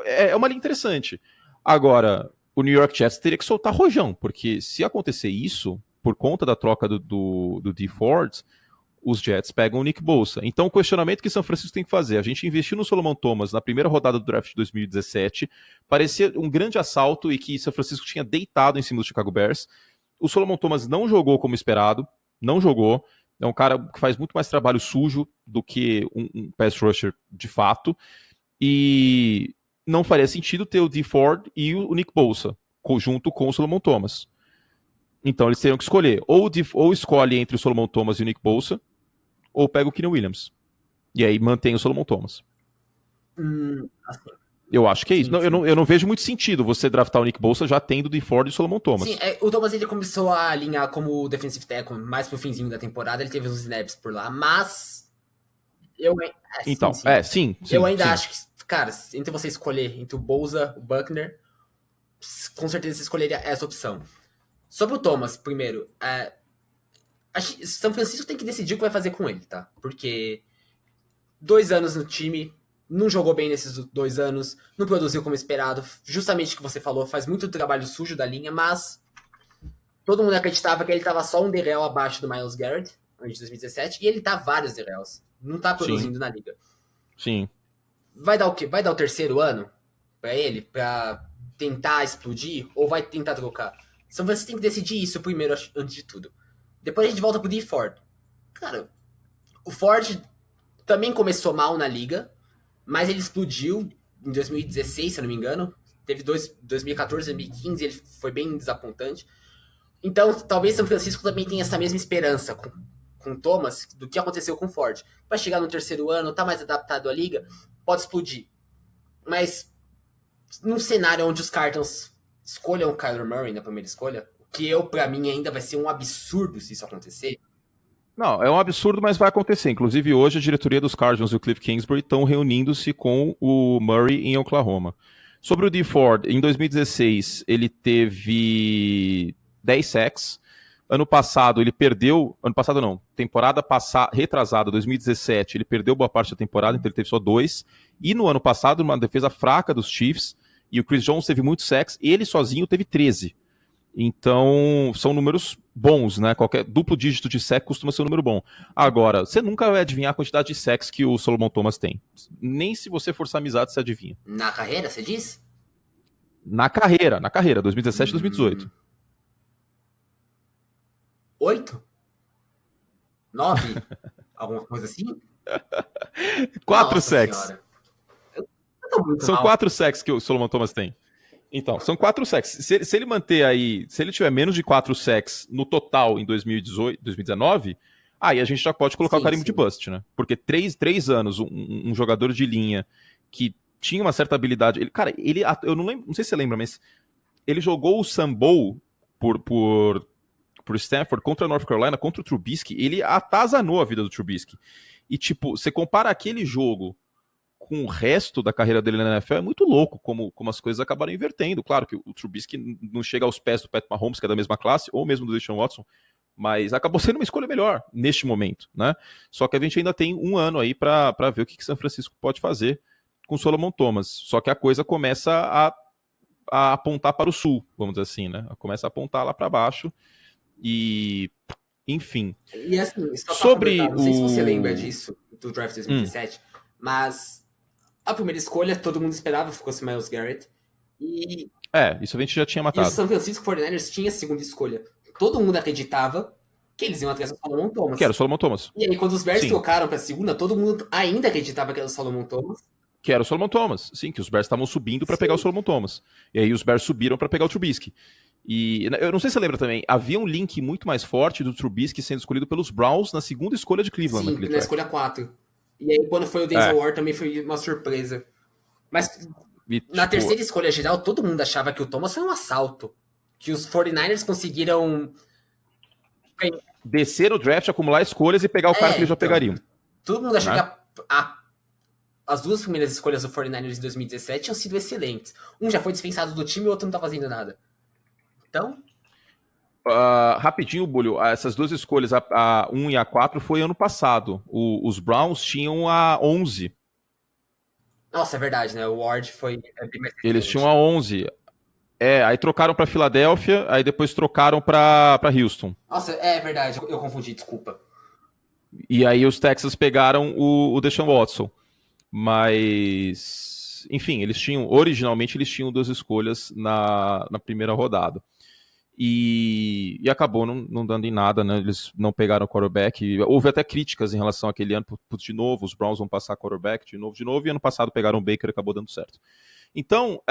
Speaker 1: É uma linha interessante. Agora, o New York Jets teria que soltar rojão, porque se acontecer isso, por conta da troca do Dee Ford, os Jets pegam o Nick Bosa. Então o questionamento que São Francisco tem que fazer, a gente investiu no Solomon Thomas na primeira rodada do draft de 2017, parecia um grande assalto e que São Francisco tinha deitado em cima do Chicago Bears. O Solomon Thomas não jogou como esperado, não jogou, é um cara que faz muito mais trabalho sujo do que um pass rusher de fato, e não faria sentido ter o Dee Ford e o Nick Bosa junto com o Solomon Thomas. Então eles teriam que escolher, ou escolhe entre o Solomon Thomas e o Nick Bosa, ou pega o Keenan Williams. E aí mantém o Solomon Thomas.
Speaker 2: Assim,
Speaker 1: eu acho que é isso. Sim, não, eu não vejo muito sentido você draftar o Nick Bosa já tendo o Dee Ford e o Solomon Thomas.
Speaker 2: Sim, o Thomas ele começou a alinhar como defensive tackle mais pro finzinho da temporada, ele teve uns snaps por lá, mas
Speaker 1: sim.
Speaker 2: Eu ainda acho que, cara, entre você escolher entre o Bosa, o Buckner, com certeza você escolheria essa opção. Sobre o Thomas, primeiro, São Francisco tem que decidir o que vai fazer com ele, tá? Porque 2 anos no time, não jogou bem nesses 2 anos, não produziu como esperado, justamente o que você falou, faz muito trabalho sujo da linha, mas todo mundo acreditava que ele tava só um degrau abaixo do Myles Garrett, antes de 2017, e ele tá vários degraus, não tá produzindo na liga.
Speaker 1: Sim.
Speaker 2: Vai dar o quê? Vai dar o 3º ano pra ele, pra tentar explodir, ou vai tentar trocar? Então você tem que decidir isso primeiro, antes de tudo. Depois a gente volta pro Dee Ford. Cara, o Ford também começou mal na liga, mas ele explodiu em 2016, se eu não me engano. Teve 2014, 2015, ele foi bem desapontante. Então, talvez São Francisco também tenha essa mesma esperança com o Thomas do que aconteceu com o Ford. Vai chegar no terceiro ano, tá mais adaptado à liga, pode explodir. Mas, num cenário onde os Cardinals escolham o Kyler Murray na primeira escolha, que pra mim, ainda vai ser um absurdo se isso acontecer.
Speaker 1: Não, é um absurdo, mas vai acontecer. Inclusive, hoje a diretoria dos Cardinals e o Cliff Kingsbury estão reunindo-se com o Murray em Oklahoma. Sobre o Dee Ford, em 2016, ele teve 10 sacks. Ano passado, ele perdeu... Ano passado não, temporada retrasada, 2017, ele perdeu boa parte da temporada, então ele teve só 2. E no ano passado, uma defesa fraca dos Chiefs, e o Chris Jones teve muitos sacks, ele sozinho teve 13. Então, são números bons, né? Qualquer duplo dígito de sack costuma ser um número bom. Agora, você nunca vai adivinhar a quantidade de sacks que o Solomon Thomas tem. Nem se você forçar amizade, você adivinha.
Speaker 2: Na carreira, você diz?
Speaker 1: Na carreira, 2017 e 2018.
Speaker 2: 8? 9? Alguma coisa assim?
Speaker 1: 4 sacks. São
Speaker 2: mal.
Speaker 1: 4 sacks que o Solomon Thomas tem. Então, são 4 sacks. Se ele manter aí, se ele tiver menos de 4 sacks no total em 2018, 2019, aí a gente já pode colocar o carimbo de bust, né? Porque 3 anos, um jogador de linha que tinha uma certa habilidade. Eu não lembro, não sei se você lembra, mas ele jogou o Sun Bowl por Stanford contra a North Carolina, contra o Trubisky. Ele atazanou a vida do Trubisky. E, tipo, você compara aquele jogo com o resto da carreira dele na NFL, é muito louco como as coisas acabaram invertendo. Claro que o Trubisky não chega aos pés do Pat Mahomes, que é da mesma classe, ou mesmo do Deshaun Watson, mas acabou sendo uma escolha melhor neste momento, né? Só que a gente ainda tem um ano aí para ver o que São Francisco pode fazer com o Solomon Thomas. Só que a coisa começa a apontar para o sul, vamos dizer assim, né? Começa a apontar lá para baixo e... Enfim.
Speaker 2: E assim, só
Speaker 1: sobre
Speaker 2: não sei se você lembra disso, do draft 2017, mas a primeira escolha todo mundo esperava fosse Myles Garrett.
Speaker 1: Isso a gente já tinha matado.
Speaker 2: E o San Francisco 49ers tinha a segunda escolha. Todo mundo acreditava que eles iam atrás do Solomon Thomas.
Speaker 1: Que era o Solomon Thomas.
Speaker 2: E aí, quando os Bears trocaram pra segunda, todo mundo ainda acreditava que era o Solomon Thomas.
Speaker 1: Que era o Solomon Thomas. Sim, que os Bears estavam subindo para pegar o Solomon Thomas. E aí os Bears subiram para pegar o Trubisky. E eu não sei se você lembra também, havia um link muito mais forte do Trubisky sendo escolhido pelos Browns na segunda escolha de Cleveland.
Speaker 2: Sim, na escolha 4. E aí, quando foi o Denzel Ward, também foi uma surpresa. Mas na terceira escolha geral, todo mundo achava que o Thomas foi um assalto. Que os 49ers conseguiram
Speaker 1: descer o draft, acumular escolhas e pegar o cara que eles já pegariam.
Speaker 2: Todo mundo achou que as duas primeiras escolhas do 49ers em 2017 tinham sido excelentes. Um já foi dispensado do time e o outro não tá fazendo nada. Então...
Speaker 1: rapidinho, Bulho, essas duas escolhas, a 1 e a 4, foi ano passado. Os Browns tinham a 11.
Speaker 2: Nossa, é verdade, né? O Ward foi...
Speaker 1: Eles tinham a 11. Aí trocaram pra Filadélfia, aí depois trocaram pra Houston.
Speaker 2: Nossa, é verdade, eu confundi, desculpa.
Speaker 1: E aí os Texans pegaram o Deshaun Watson. Mas, enfim, originalmente eles tinham duas escolhas na primeira rodada. E acabou não dando em nada, né? Eles não pegaram o quarterback. Houve até críticas em relação àquele ano, de novo, os Browns vão passar quarterback de novo, e ano passado pegaram o Baker e acabou dando certo. Então,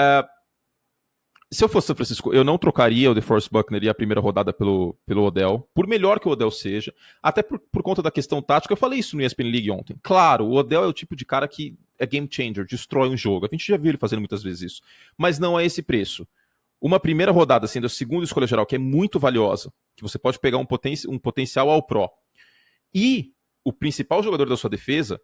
Speaker 1: se eu fosse São Francisco, eu não trocaria o DeForest Buckner e a primeira rodada pelo Odell, por melhor que o Odell seja, até por conta da questão tática. Eu falei isso no ESPN League ontem. Claro, o Odell é o tipo de cara que é game changer, destrói um jogo. A gente já viu ele fazendo muitas vezes isso. Mas não é esse preço. Uma primeira rodada, sendo a segunda escolha geral, que é muito valiosa, que você pode pegar um potencial ao pro, e o principal jogador da sua defesa,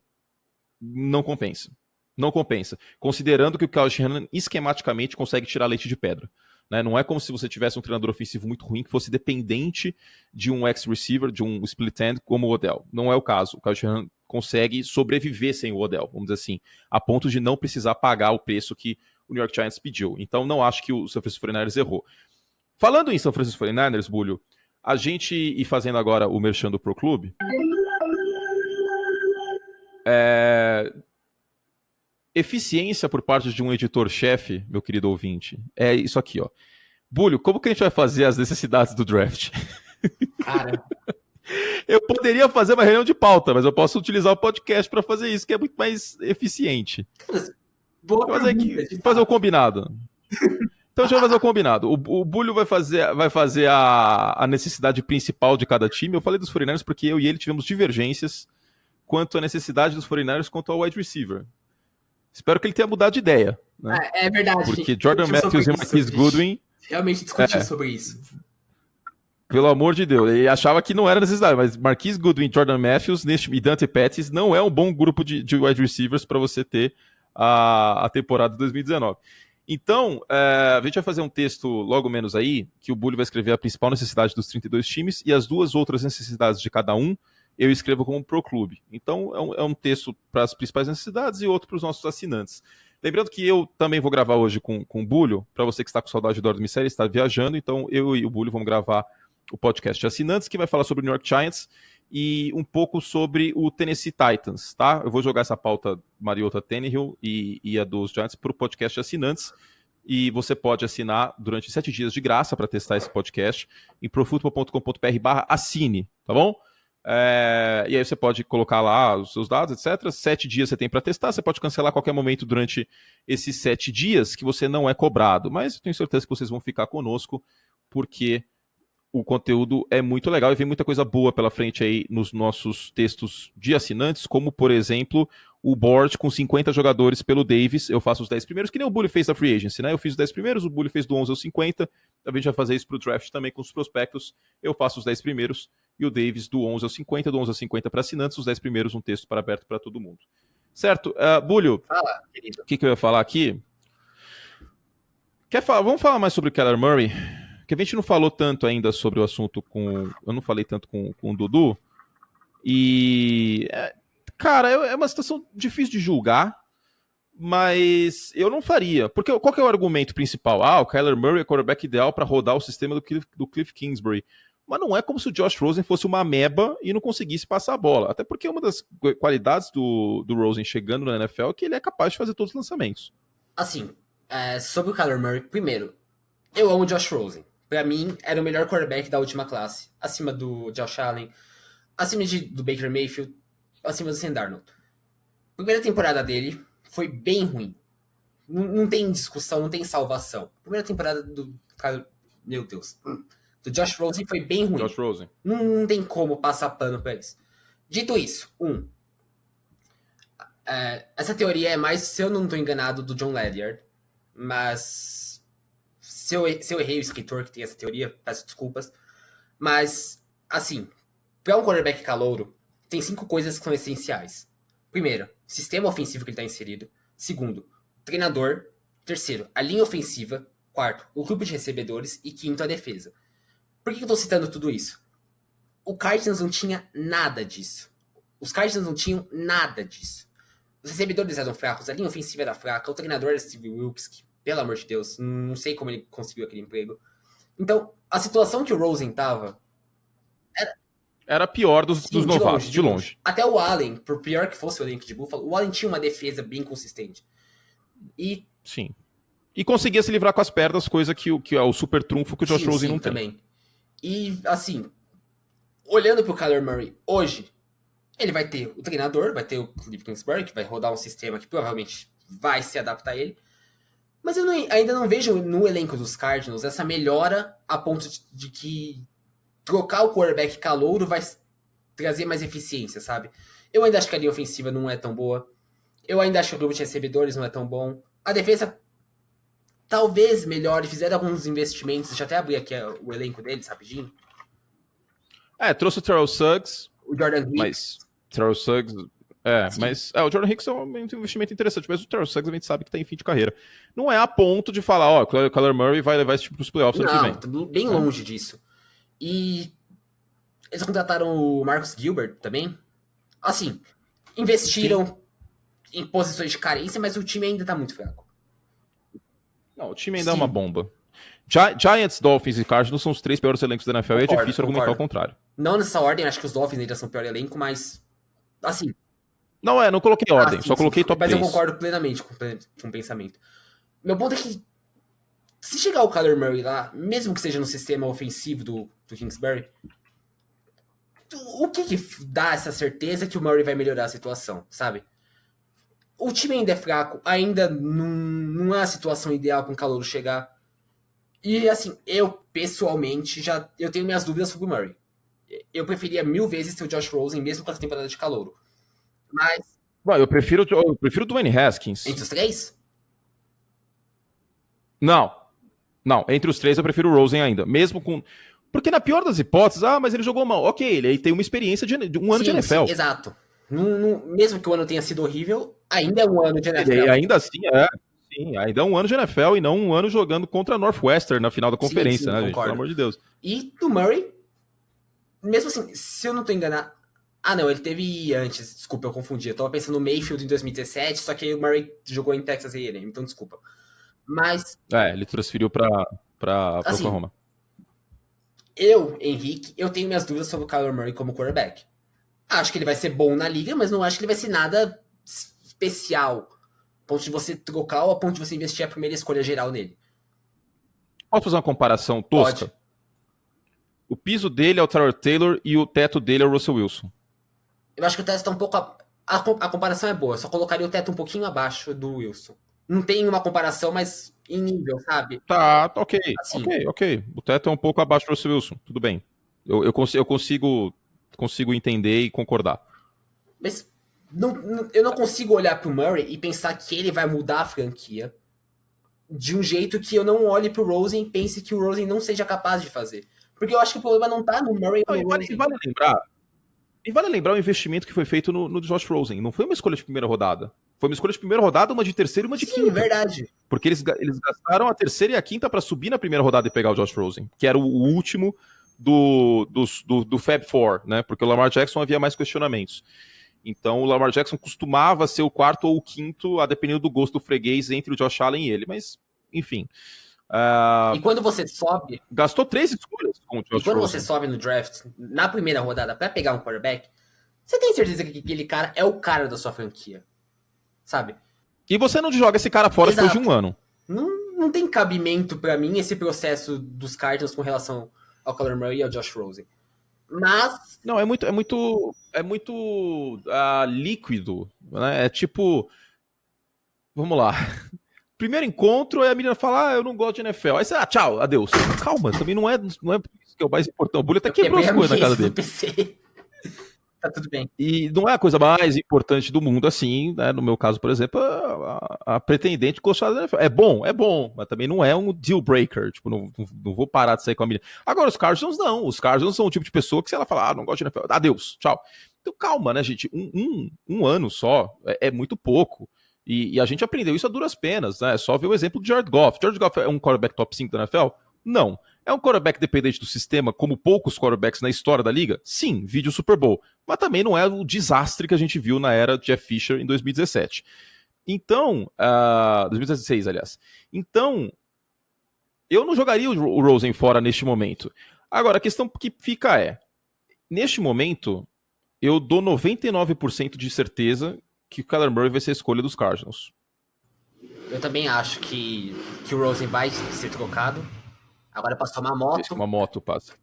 Speaker 1: não compensa. Não compensa. Considerando que o Kyle Shanahan esquematicamente consegue tirar leite de pedra. Né? Não é como se você tivesse um treinador ofensivo muito ruim que fosse dependente de um ex-receiver, de um split end como o Odell. Não é o caso. O Kyle Shanahan consegue sobreviver sem o Odell, vamos dizer assim, a ponto de não precisar pagar o preço que o New York Giants pediu. Então não acho que o San Francisco 49ers errou. Falando em San Francisco 49ers, Bulho, a gente ir fazendo agora o merchan do Pro Clube, eficiência por parte de um editor-chefe, meu querido ouvinte, é isso aqui, ó. Bulho, como que a gente vai fazer as necessidades do draft?
Speaker 2: Cara...
Speaker 1: Eu poderia fazer uma reunião de pauta, mas eu posso utilizar o podcast para fazer isso, que é muito mais eficiente.
Speaker 2: Boa
Speaker 1: Vou fazer,
Speaker 2: pergunta,
Speaker 1: aqui,
Speaker 2: de
Speaker 1: fazer o
Speaker 2: fato.
Speaker 1: combinado. Então, deixa eu fazer o combinado. O Bulho vai fazer a necessidade principal de cada time. Eu falei dos 49ers porque eu e ele tivemos divergências quanto à necessidade dos 49ers quanto ao wide receiver. Espero que ele tenha mudado de ideia, né?
Speaker 2: É verdade,
Speaker 1: Porque
Speaker 2: gente
Speaker 1: Jordan
Speaker 2: discutiu
Speaker 1: Matthews e
Speaker 2: sobre isso.
Speaker 1: Marquise Goodwin,
Speaker 2: Realmente discutiu sobre isso.
Speaker 1: pelo amor de Deus, ele achava que não era necessidade, mas Marquise Goodwin, Jordan Matthews e Dante Pettis não é um bom grupo de wide receivers para você ter a temporada de 2019. Então, a gente vai fazer um texto logo menos aí, que o Bully vai escrever a principal necessidade dos 32 times e as duas outras necessidades de cada um, eu escrevo como pro clube. Então, é um texto para as principais necessidades e outro para os nossos assinantes. Lembrando que eu também vou gravar hoje com o Bulho, para você que está com saudade do Ordem Mistério, está viajando, então eu e o Bulho vamos gravar o podcast de assinantes, que vai falar sobre o New York Giants e um pouco sobre o Tennessee Titans, tá? Eu vou jogar essa pauta Mariota Tannehill e a dos Giants para o podcast de assinantes, e você pode assinar durante 7 dias de graça para testar esse podcast em profutbol.com.br/assine, tá bom? E aí você pode colocar lá os seus dados, etc. 7 dias você tem para testar, você pode cancelar a qualquer momento durante esses 7 dias que você não é cobrado, mas eu tenho certeza que vocês vão ficar conosco, porque o conteúdo é muito legal e vem muita coisa boa pela frente aí nos nossos textos de assinantes, como, por exemplo, o board com 50 jogadores pelo Davis. Eu faço os 10 primeiros, que nem o Bully fez da Free Agency, né? Eu fiz os 10 primeiros, o Bully fez do 11 ao 50. A gente vai fazer isso pro draft também com os prospectos. Eu faço os 10 primeiros e o Davis do 11 ao 50, do 11 ao 50 para assinantes, os 10 primeiros um texto para aberto para todo mundo. Certo? Bully,
Speaker 2: Fala, querido.
Speaker 1: o que eu ia falar aqui? Vamos falar mais sobre o Kyler Murray? Porque a gente não falou tanto ainda sobre o assunto com... Eu não falei tanto com o Dudu. E... cara, é uma situação difícil de julgar, mas eu não faria. Porque qual que é o argumento principal? O Kyler Murray é quarterback ideal para rodar o sistema do Cliff Kingsbury. Mas não é como se o Josh Rosen fosse uma ameba e não conseguisse passar a bola. Até porque uma das qualidades do Rosen chegando na NFL é que ele é capaz de fazer todos os lançamentos.
Speaker 2: Assim, sobre o Kyler Murray, primeiro, eu amo o Josh Rosen. Pra mim, era o melhor quarterback da última classe. Acima do Josh Allen, acima do Baker Mayfield, acima do Sam Darnold. Primeira temporada dele foi bem ruim. Não tem discussão, não tem salvação. Primeira temporada do cara, meu Deus, do Josh Rosen foi bem ruim.
Speaker 1: Josh Rosen.
Speaker 2: Não tem como passar pano pra isso. Dito isso, essa teoria é mais, se eu não tô enganado, do John Ledyard. Mas se eu errei o escritor que tem essa teoria, peço desculpas. Mas, assim, para um quarterback calouro, tem 5 coisas que são essenciais. Primeiro, sistema ofensivo que ele está inserido. Segundo, treinador. Terceiro, a linha ofensiva. Quarto, o grupo de recebedores. E quinto, a defesa. Por que eu estou citando tudo isso? O Cardinals não tinha nada disso. Os Cardinals não tinham nada disso. Os recebedores eram fracos, a linha ofensiva era fraca, o treinador era Steve Wilkes, que, pelo amor de Deus, não sei como ele conseguiu aquele emprego. Então, a situação que o Rosen tava...
Speaker 1: Era pior dos novatos, de longe.
Speaker 2: Até o Allen, por pior que fosse o elenco de Buffalo, o Allen tinha uma defesa bem consistente.
Speaker 1: Sim. E conseguia se livrar com as pernas, coisa que é o super trunfo que o Josh Rosen não
Speaker 2: também
Speaker 1: tem.
Speaker 2: E, assim, olhando pro Kyler Murray hoje, ele vai ter o treinador, vai ter o Cliff Kingsbury, que vai rodar um sistema que provavelmente vai se adaptar a ele. Mas eu ainda não vejo no elenco dos Cardinals essa melhora a ponto de que trocar o quarterback calouro vai trazer mais eficiência, sabe? Eu ainda acho que a linha ofensiva não é tão boa. Eu ainda acho que o grupo de recebedores não é tão bom. A defesa talvez melhore, fizeram alguns investimentos. Deixa eu até abrir aqui o elenco deles rapidinho.
Speaker 1: Trouxe o Terrell Suggs.
Speaker 2: O Jordan Hicks.
Speaker 1: Mas Terrell Suggs... mas o Jordan Hicks é um investimento interessante, mas o Terrell Suggs a gente sabe que tá em fim de carreira. Não é a ponto de falar, o Kyler Murray vai levar esse tipo pros playoffs ano que vem.
Speaker 2: Não, bem longe disso. E eles contrataram o Marcus Gilbert também. Assim, investiram em posições de carência, mas o time ainda tá muito fraco.
Speaker 1: Não, o time ainda é uma bomba. Giants, Dolphins e Cardinals são os 3 piores elencos da NFL e é difícil argumentar o contrário.
Speaker 2: Não nessa ordem, acho que os Dolphins ainda são o pior elenco, mas assim...
Speaker 1: Não coloquei ordem, só coloquei top 3.
Speaker 2: Mas eu concordo plenamente com o pensamento. Meu ponto é que se chegar o Kyler Murray lá, mesmo que seja no sistema ofensivo do Kingsbury, o que dá essa certeza que o Murray vai melhorar a situação, sabe? o time ainda é fraco, ainda não é a situação ideal com o calouro chegar. E assim, eu pessoalmente eu tenho minhas dúvidas sobre o Murray. Eu preferia 1000 vezes ter o Josh Rosen, mesmo com essa temporada de calouro. Mas.
Speaker 1: Bom, eu prefiro o Dwayne Haskins.
Speaker 2: Entre os três?
Speaker 1: Não, entre os três eu prefiro o Rosen ainda, mesmo com... Porque na pior das hipóteses, mas ele jogou mal. Ok, ele tem uma experiência de um ano de NFL.
Speaker 2: Sim, exato. Mesmo que o ano tenha sido horrível, ainda é um ano de NFL.
Speaker 1: E ainda assim, sim, ainda é um ano de NFL e não um ano jogando contra a Northwestern na final da conferência, né, gente? Pelo amor de Deus.
Speaker 2: E do Murray, mesmo assim, se eu não tô enganado... não, ele teve antes, desculpa, eu confundi. Eu tava pensando no Mayfield em 2017, só que aí o Murray jogou em Texas A&M, então desculpa. Mas...
Speaker 1: ele transferiu pra
Speaker 2: assim,
Speaker 1: Oklahoma.
Speaker 2: Henrique, eu tenho minhas dúvidas sobre o Kyler Murray como quarterback. Acho que ele vai ser bom na liga, mas não acho que ele vai ser nada especial. A ponto de você trocar ou a ponto de você investir a primeira escolha geral nele.
Speaker 1: Posso fazer uma comparação tosca?
Speaker 2: Pode.
Speaker 1: O piso dele é o Tyrod Taylor e o teto dele é o Russell Wilson.
Speaker 2: Eu acho que o teto tá um pouco... A comparação é boa, só colocaria o teto um pouquinho abaixo do Wilson. Não tem uma comparação, mas em nível, sabe?
Speaker 1: Tá, ok.
Speaker 2: Assim.
Speaker 1: Ok. O teto é um pouco abaixo do Russell Wilson. Tudo bem. Eu consigo entender e concordar.
Speaker 2: Mas eu não consigo olhar pro Murray e pensar que ele vai mudar a franquia de um jeito que eu não olhe pro Rosen e pense que o Rosen não seja capaz de fazer. Porque eu acho que o problema não tá no Murray ou no Rosen.
Speaker 1: E vale lembrar o investimento que foi feito no Josh Rosen. Não foi uma escolha de primeira rodada. Foi uma escolha de primeira rodada, uma de terceira e uma de quinta.
Speaker 2: Sim, verdade.
Speaker 1: Porque eles gastaram a terceira e a quinta pra subir na primeira rodada e pegar o Josh Rosen, que era o último do Fab Four, né? Porque o Lamar Jackson havia mais questionamentos. Então o Lamar Jackson costumava ser o quarto ou o quinto, a dependendo do gosto do freguês, entre o Josh Allen e ele. Mas, enfim.
Speaker 2: E quando você sobe...
Speaker 1: Gastou 3 escolhas com o Josh Rosen.
Speaker 2: E quando você sobe no draft, na primeira rodada, pra pegar um quarterback, você tem certeza que aquele cara é o cara da sua franquia. Sabe?
Speaker 1: E você não joga esse cara fora depois de um ano.
Speaker 2: Não tem cabimento pra mim esse processo dos Cardinals com relação ao Kyler Murray e ao Josh Rosen. Mas...
Speaker 1: Não, é muito líquido, né? É tipo... Vamos lá. Primeiro encontro, aí a menina fala, eu não gosto de NFL. Aí você, tchau, adeus. Calma, também não é isso que é o mais importante. O Bully até quebrou as coisas na casa dele.
Speaker 2: PC. Tá tudo bem.
Speaker 1: E não é a coisa mais importante do mundo, assim, né? No meu caso, por exemplo, a pretendente gostar da NFL. É bom, mas também não é um deal breaker. Tipo, não vou parar de sair com a menina. Agora, os Cardinals não. Os Cardinals são o tipo de pessoa que se ela falar, não gosto de NFL, adeus, tchau. Então calma, né, gente? Um ano só é muito pouco. E a gente aprendeu isso a duras penas, né? É só ver o exemplo de Jared Goff. Jared Goff é um quarterback top 5 da NFL? Não. É um quarterback dependente do sistema, como poucos quarterbacks na história da liga? Sim, vídeo Super Bowl. Mas também não é o desastre que a gente viu na era Jeff Fisher em 2017. Então, 2016, aliás. Então, eu não jogaria o Rosen fora neste momento. Agora, a questão que fica é, neste momento, eu dou 99% de certeza que o Kyler Murray vai ser a escolha dos Cardinals.
Speaker 2: Eu também acho que o Rosen vai ser trocado. Agora posso tomar moto.
Speaker 1: Uma moto passa.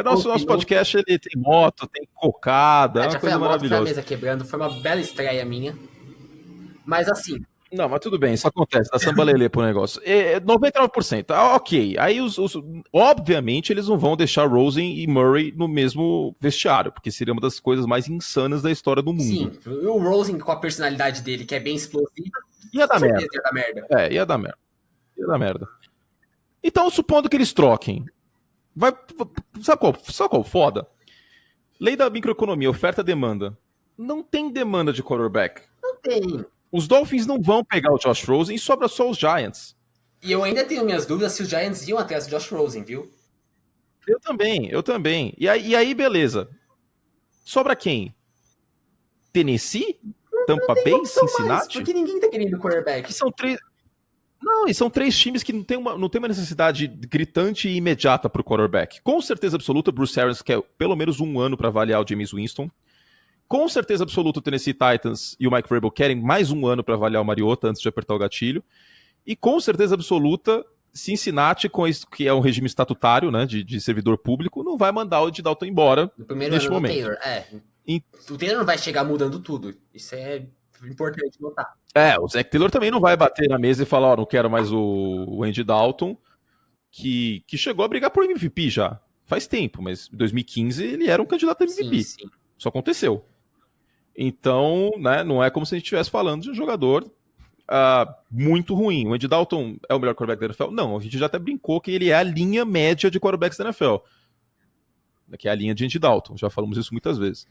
Speaker 1: Nosso podcast ele tem moto, tem cocada, é uma coisa maravilhosa.
Speaker 2: Foi a mesa quebrando, foi uma bela estreia minha. Mas assim...
Speaker 1: Não, mas tudo bem, isso acontece, dá sambalelê pro negócio. 99%, ok. Aí, obviamente, eles não vão deixar Rosen e Murray no mesmo vestiário, porque seria uma das coisas mais insanas da história do mundo.
Speaker 2: Sim, o Rosen com a personalidade dele, que é bem explosiva,
Speaker 1: ia dar merda. Ia dar merda. Então, supondo que eles troquem, sabe qual foda? Lei da microeconomia, oferta e demanda. Não tem demanda de quarterback.
Speaker 2: Não tem.
Speaker 1: Os Dolphins não vão pegar o Josh Rosen e sobra só os Giants.
Speaker 2: E eu ainda tenho minhas dúvidas se os Giants iam atrás do Josh Rosen, viu?
Speaker 1: Eu também. E aí, beleza. Sobra quem? Tennessee? Tampa Bay? Cincinnati?
Speaker 2: Mais, porque ninguém tá querendo quarterback.
Speaker 1: E são três times que não tem uma necessidade gritante e imediata pro quarterback. Com certeza absoluta, Bruce Arians quer pelo menos um ano para avaliar o Jameis Winston. Com certeza absoluta, o Tennessee Titans e o Mike Vrabel querem mais um ano para avaliar o Mariota antes de apertar o gatilho. E com certeza absoluta, Cincinnati, com isso, que é um regime estatutário, né, de servidor público, não vai mandar o Andy Dalton embora
Speaker 2: no primeiro
Speaker 1: neste
Speaker 2: ano
Speaker 1: momento.
Speaker 2: Do Taylor, O Taylor não vai chegar mudando tudo. Isso é Importante notar.
Speaker 1: O Zach Taylor também não vai bater na mesa e falar, ó, não quero mais o Andy Dalton, que chegou a brigar por MVP já. Faz tempo, mas em 2015 ele era um candidato a MVP.
Speaker 2: Sim.
Speaker 1: Isso aconteceu. Então, né, não é como se a gente estivesse falando de um jogador muito ruim. O Andy Dalton é o melhor quarterback da NFL? Não, a gente já até brincou que ele é a linha média de quarterbacks da NFL. Que é a linha de Andy Dalton, já falamos isso muitas vezes.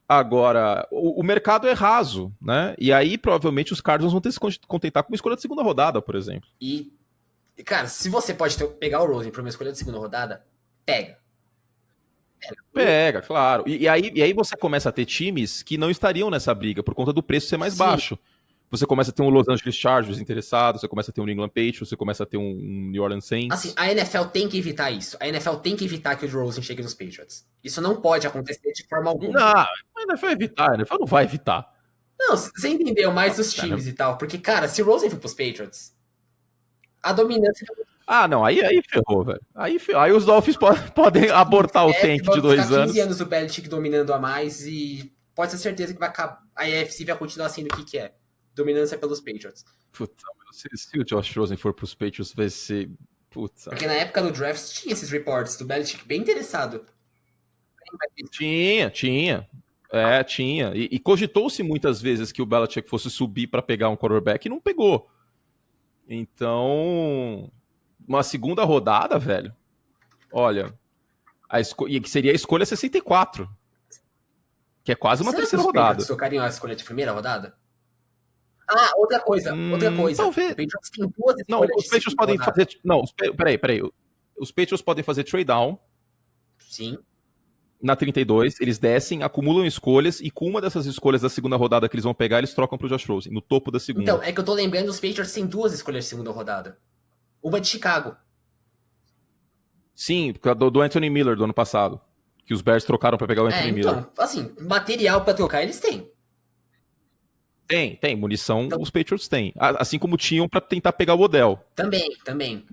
Speaker 1: Agora, o mercado é raso, né? E aí, provavelmente, os Cardinals vão ter que se contentar com uma escolha de segunda rodada, por exemplo.
Speaker 2: E, cara, se você pode pegar o Rosen para uma escolha de segunda rodada, pega.
Speaker 1: Pega, claro. E aí você começa a ter times que não estariam nessa briga por conta do preço ser mais baixo. Você começa a ter um Los Angeles Chargers interessado, você começa a ter um New England Patriots, você começa a ter um New Orleans Saints.
Speaker 2: Assim, a NFL tem que evitar isso. A NFL tem que evitar que o Rosen chegue nos Patriots. Isso não pode acontecer de forma alguma.
Speaker 1: Não, a NFL vai evitar, a NFL não vai evitar.
Speaker 2: Não, você entendeu mais dos times e tal. Porque, cara, se o Rosen for pros Patriots, a dominância...
Speaker 1: Não, aí ferrou, velho. Aí os Dolphins podem abortar o tank de 2 anos.
Speaker 2: 15 anos do Belichick dominando a mais e pode ter certeza que vai acabar. A AFC vai continuar sendo o que é. Dominância pelos Patriots.
Speaker 1: Puta, se o Josh Rosen for pros Patriots, vai ser... Puta.
Speaker 2: Porque na época do draft tinha esses reports do Belichick bem interessado.
Speaker 1: Tinha. Tinha. E cogitou-se muitas vezes que o Belichick fosse subir para pegar um quarterback e não pegou. Então, uma segunda rodada, velho. Olha, que seria a escolha 64. Que é quase uma terceira rodada.
Speaker 2: Você trocaria a escolha de primeira rodada? Outra coisa.
Speaker 1: Talvez.
Speaker 2: O Patriots tem 2 escolhas.
Speaker 1: Não, os Patriots podem fazer. Não, peraí. Os Patriots podem fazer trade down.
Speaker 2: Sim.
Speaker 1: Na 32, eles descem, acumulam escolhas, e com uma dessas escolhas da segunda rodada que eles vão pegar, eles trocam pro Josh Rosen, no topo da segunda.
Speaker 2: Então, é que eu tô lembrando, os Patriots têm 2 escolhas de segunda rodada. Uma de Chicago.
Speaker 1: Sim, do Anthony Miller do ano passado. Que os Bears trocaram pra pegar o Anthony Miller.
Speaker 2: Então, assim, material pra trocar eles têm.
Speaker 1: Tem. Munição então, os Patriots têm. Assim como tinham pra tentar pegar o Odell.
Speaker 2: Também.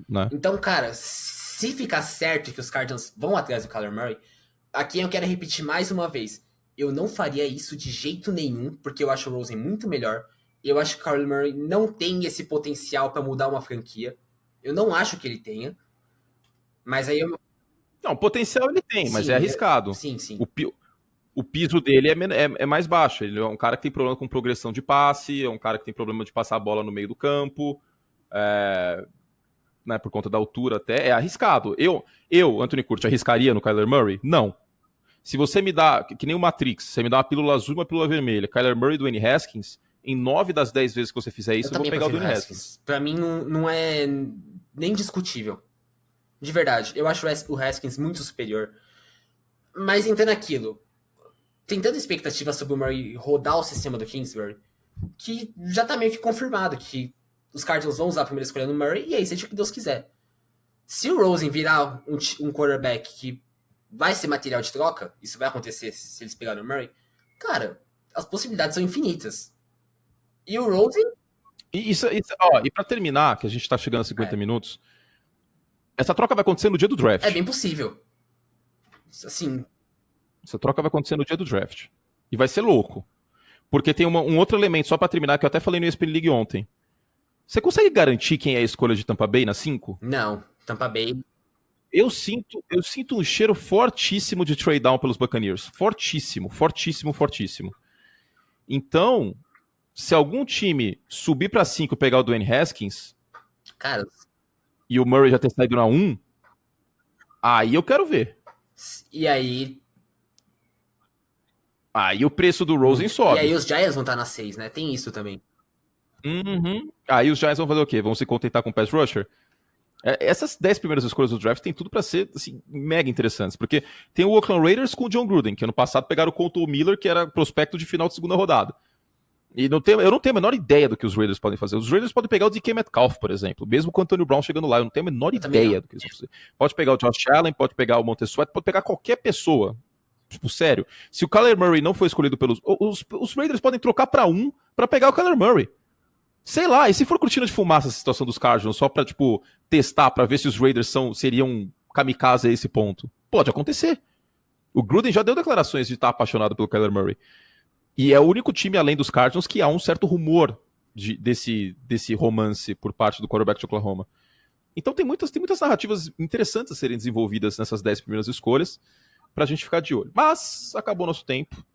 Speaker 1: Né?
Speaker 2: Então, cara, se ficar certo que os Cardinals vão atrás do Kyler Murray, aqui eu quero repetir mais uma vez. Eu não faria isso de jeito nenhum, porque eu acho o Rosen muito melhor. Eu acho que o Kyler Murray não tem esse potencial pra mudar uma franquia. Eu não acho que ele tenha. Mas aí eu...
Speaker 1: Não, potencial ele tem, mas é arriscado.
Speaker 2: Sim.
Speaker 1: O piso dele é mais baixo. Ele é um cara que tem problema com progressão de passe, é um cara que tem problema de passar a bola no meio do campo, né, por conta da altura até. É arriscado. Eu, Anthony Curti, arriscaria no Kyler Murray? Não. Se você me dá, que nem o Matrix, você me dá uma pílula azul e uma pílula vermelha, Kyler Murray e Dwayne Haskins, em 9 das 10 vezes que você fizer isso, eu vou pegar o Dwayne Haskins.
Speaker 2: Pra mim não é nem discutível. De verdade, eu acho o Haskins muito superior. Mas entrando naquilo, tem tanta expectativa sobre o Murray rodar o sistema do Kingsbury, que já tá meio que confirmado que os Cardinals vão usar a primeira escolha no Murray, e aí seja o que Deus quiser. Se o Rosen virar um quarterback que vai ser material de troca, isso vai acontecer se eles pegarem o Murray, cara, as possibilidades são infinitas. E o Rosen...
Speaker 1: E pra terminar, que a gente tá chegando a 50 minutos, essa troca vai acontecer no dia do draft.
Speaker 2: É bem possível. Assim...
Speaker 1: Essa troca vai acontecer no dia do draft. E vai ser louco. Porque tem um outro elemento, só pra terminar, que eu até falei no ESPN League ontem. Você consegue garantir quem é a escolha de Tampa Bay na 5?
Speaker 2: Não, Tampa Bay...
Speaker 1: Eu sinto um cheiro fortíssimo de trade down pelos Buccaneers. Fortíssimo. Então, se algum time subir pra 5 e pegar o Dwayne Haskins,
Speaker 2: cara,
Speaker 1: e o Murray já ter saído na 1, aí eu quero ver.
Speaker 2: E aí
Speaker 1: o preço do Rosen sobe.
Speaker 2: E aí os Giants vão estar na 6, né? Tem isso também.
Speaker 1: Aí os Giants vão fazer o quê? Vão se contentar com o pass rusher? Essas 10 primeiras escolhas do draft tem tudo pra ser assim, mega interessantes, porque tem o Oakland Raiders com o John Gruden, que ano passado pegaram o Colton Miller, que era prospecto de final de segunda rodada. E eu não tenho a menor ideia do que os Raiders podem fazer. Os Raiders podem pegar o DK Metcalf, por exemplo, mesmo com o Antonio Brown chegando lá, eu não tenho a menor ideia do que eles vão fazer. Pode pegar o Josh Allen, pode pegar o Montez Sweat, pode pegar qualquer pessoa. Tipo, sério, se o Kyler Murray não foi escolhido pelos... Os Raiders podem trocar pra 1 pra pegar o Kyler Murray. Sei lá, e se for cortina de fumaça essa situação dos Cardinals, só pra, tipo, testar, pra ver se os Raiders seriam kamikaze a esse ponto? Pode acontecer. O Gruden já deu declarações de estar apaixonado pelo Kyler Murray. E é o único time, além dos Cardinals, que há um certo rumor desse romance por parte do quarterback de Oklahoma. Então tem muitas narrativas interessantes a serem desenvolvidas nessas 10 primeiras escolhas pra gente ficar de olho. Mas acabou nosso tempo.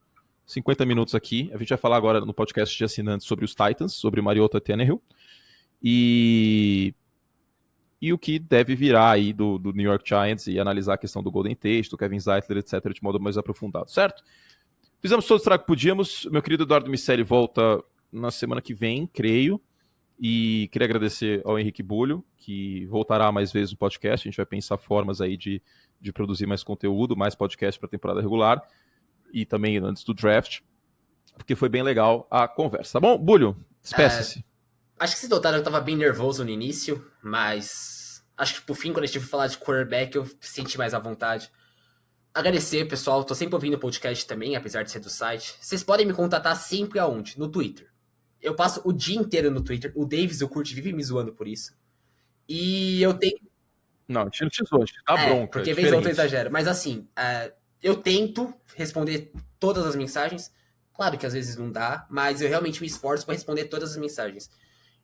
Speaker 1: 50 minutos aqui. A gente vai falar agora no podcast de assinantes sobre os Titans, sobre Mariota Tannehill. E o que deve virar aí do New York Giants e analisar a questão do Golden Tate, do Kevin Zeitler, etc., de modo mais aprofundado, certo? Fizemos todo o estrago que podíamos. Meu querido Eduardo Miceli volta na semana que vem, creio. E queria agradecer ao Henrique Bulho, que voltará mais vezes no podcast. A gente vai pensar formas aí de produzir mais conteúdo, mais podcast para a temporada regular. E também antes do draft, porque foi bem legal a conversa. Tá bom? Bulho, despeça-se.
Speaker 2: Acho que vocês notaram que eu tava bem nervoso no início, mas acho que por fim, quando a gente for falar de quarterback, eu senti mais à vontade. Agradecer, pessoal. Tô sempre ouvindo o podcast também, apesar de ser do site. Vocês podem me contatar sempre aonde? No Twitter. Eu passo o dia inteiro no Twitter. O Davis e o Kurt vivem me zoando por isso. E eu tenho...
Speaker 1: Não, a gente não te zoa, a gente dá bronca.
Speaker 2: Porque vez ou outra eu exagero. Mas assim, eu tento responder todas as mensagens. Claro que às vezes não dá, mas eu realmente me esforço para responder todas as mensagens.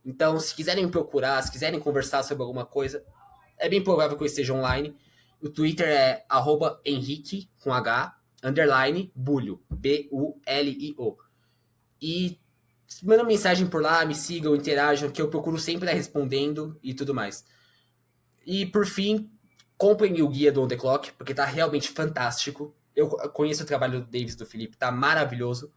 Speaker 2: Então, se quiserem me procurar, se quiserem conversar sobre alguma coisa, é bem provável que eu esteja online. O Twitter é @Henrique, com H, _Bulho, Bulio. E mandam mensagem por lá, me sigam, interajam, que eu procuro sempre estar respondendo e tudo mais. E por fim, comprem o guia do On The Clock, porque tá realmente fantástico. Eu conheço o trabalho do Davis e do Felipe, tá maravilhoso.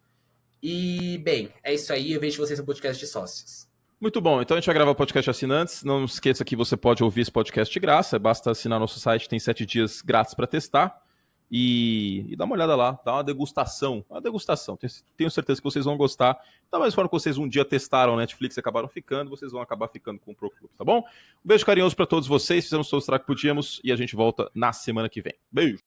Speaker 2: E, bem, é isso aí. Eu vejo vocês no podcast de sócios.
Speaker 1: Muito bom, então a gente vai gravar o podcast assinantes. Não esqueça que você pode ouvir esse podcast de graça, basta assinar nosso site, tem 7 dias grátis para testar. E dá uma olhada lá, dá uma degustação. Tenho certeza que vocês vão gostar. Da mesma forma que vocês um dia testaram a Netflix e acabaram ficando, vocês vão acabar ficando com o Pro Clube, tá bom? Um beijo carinhoso para todos vocês, fizemos todo o estrago que podíamos e a gente volta na semana que vem. Beijo!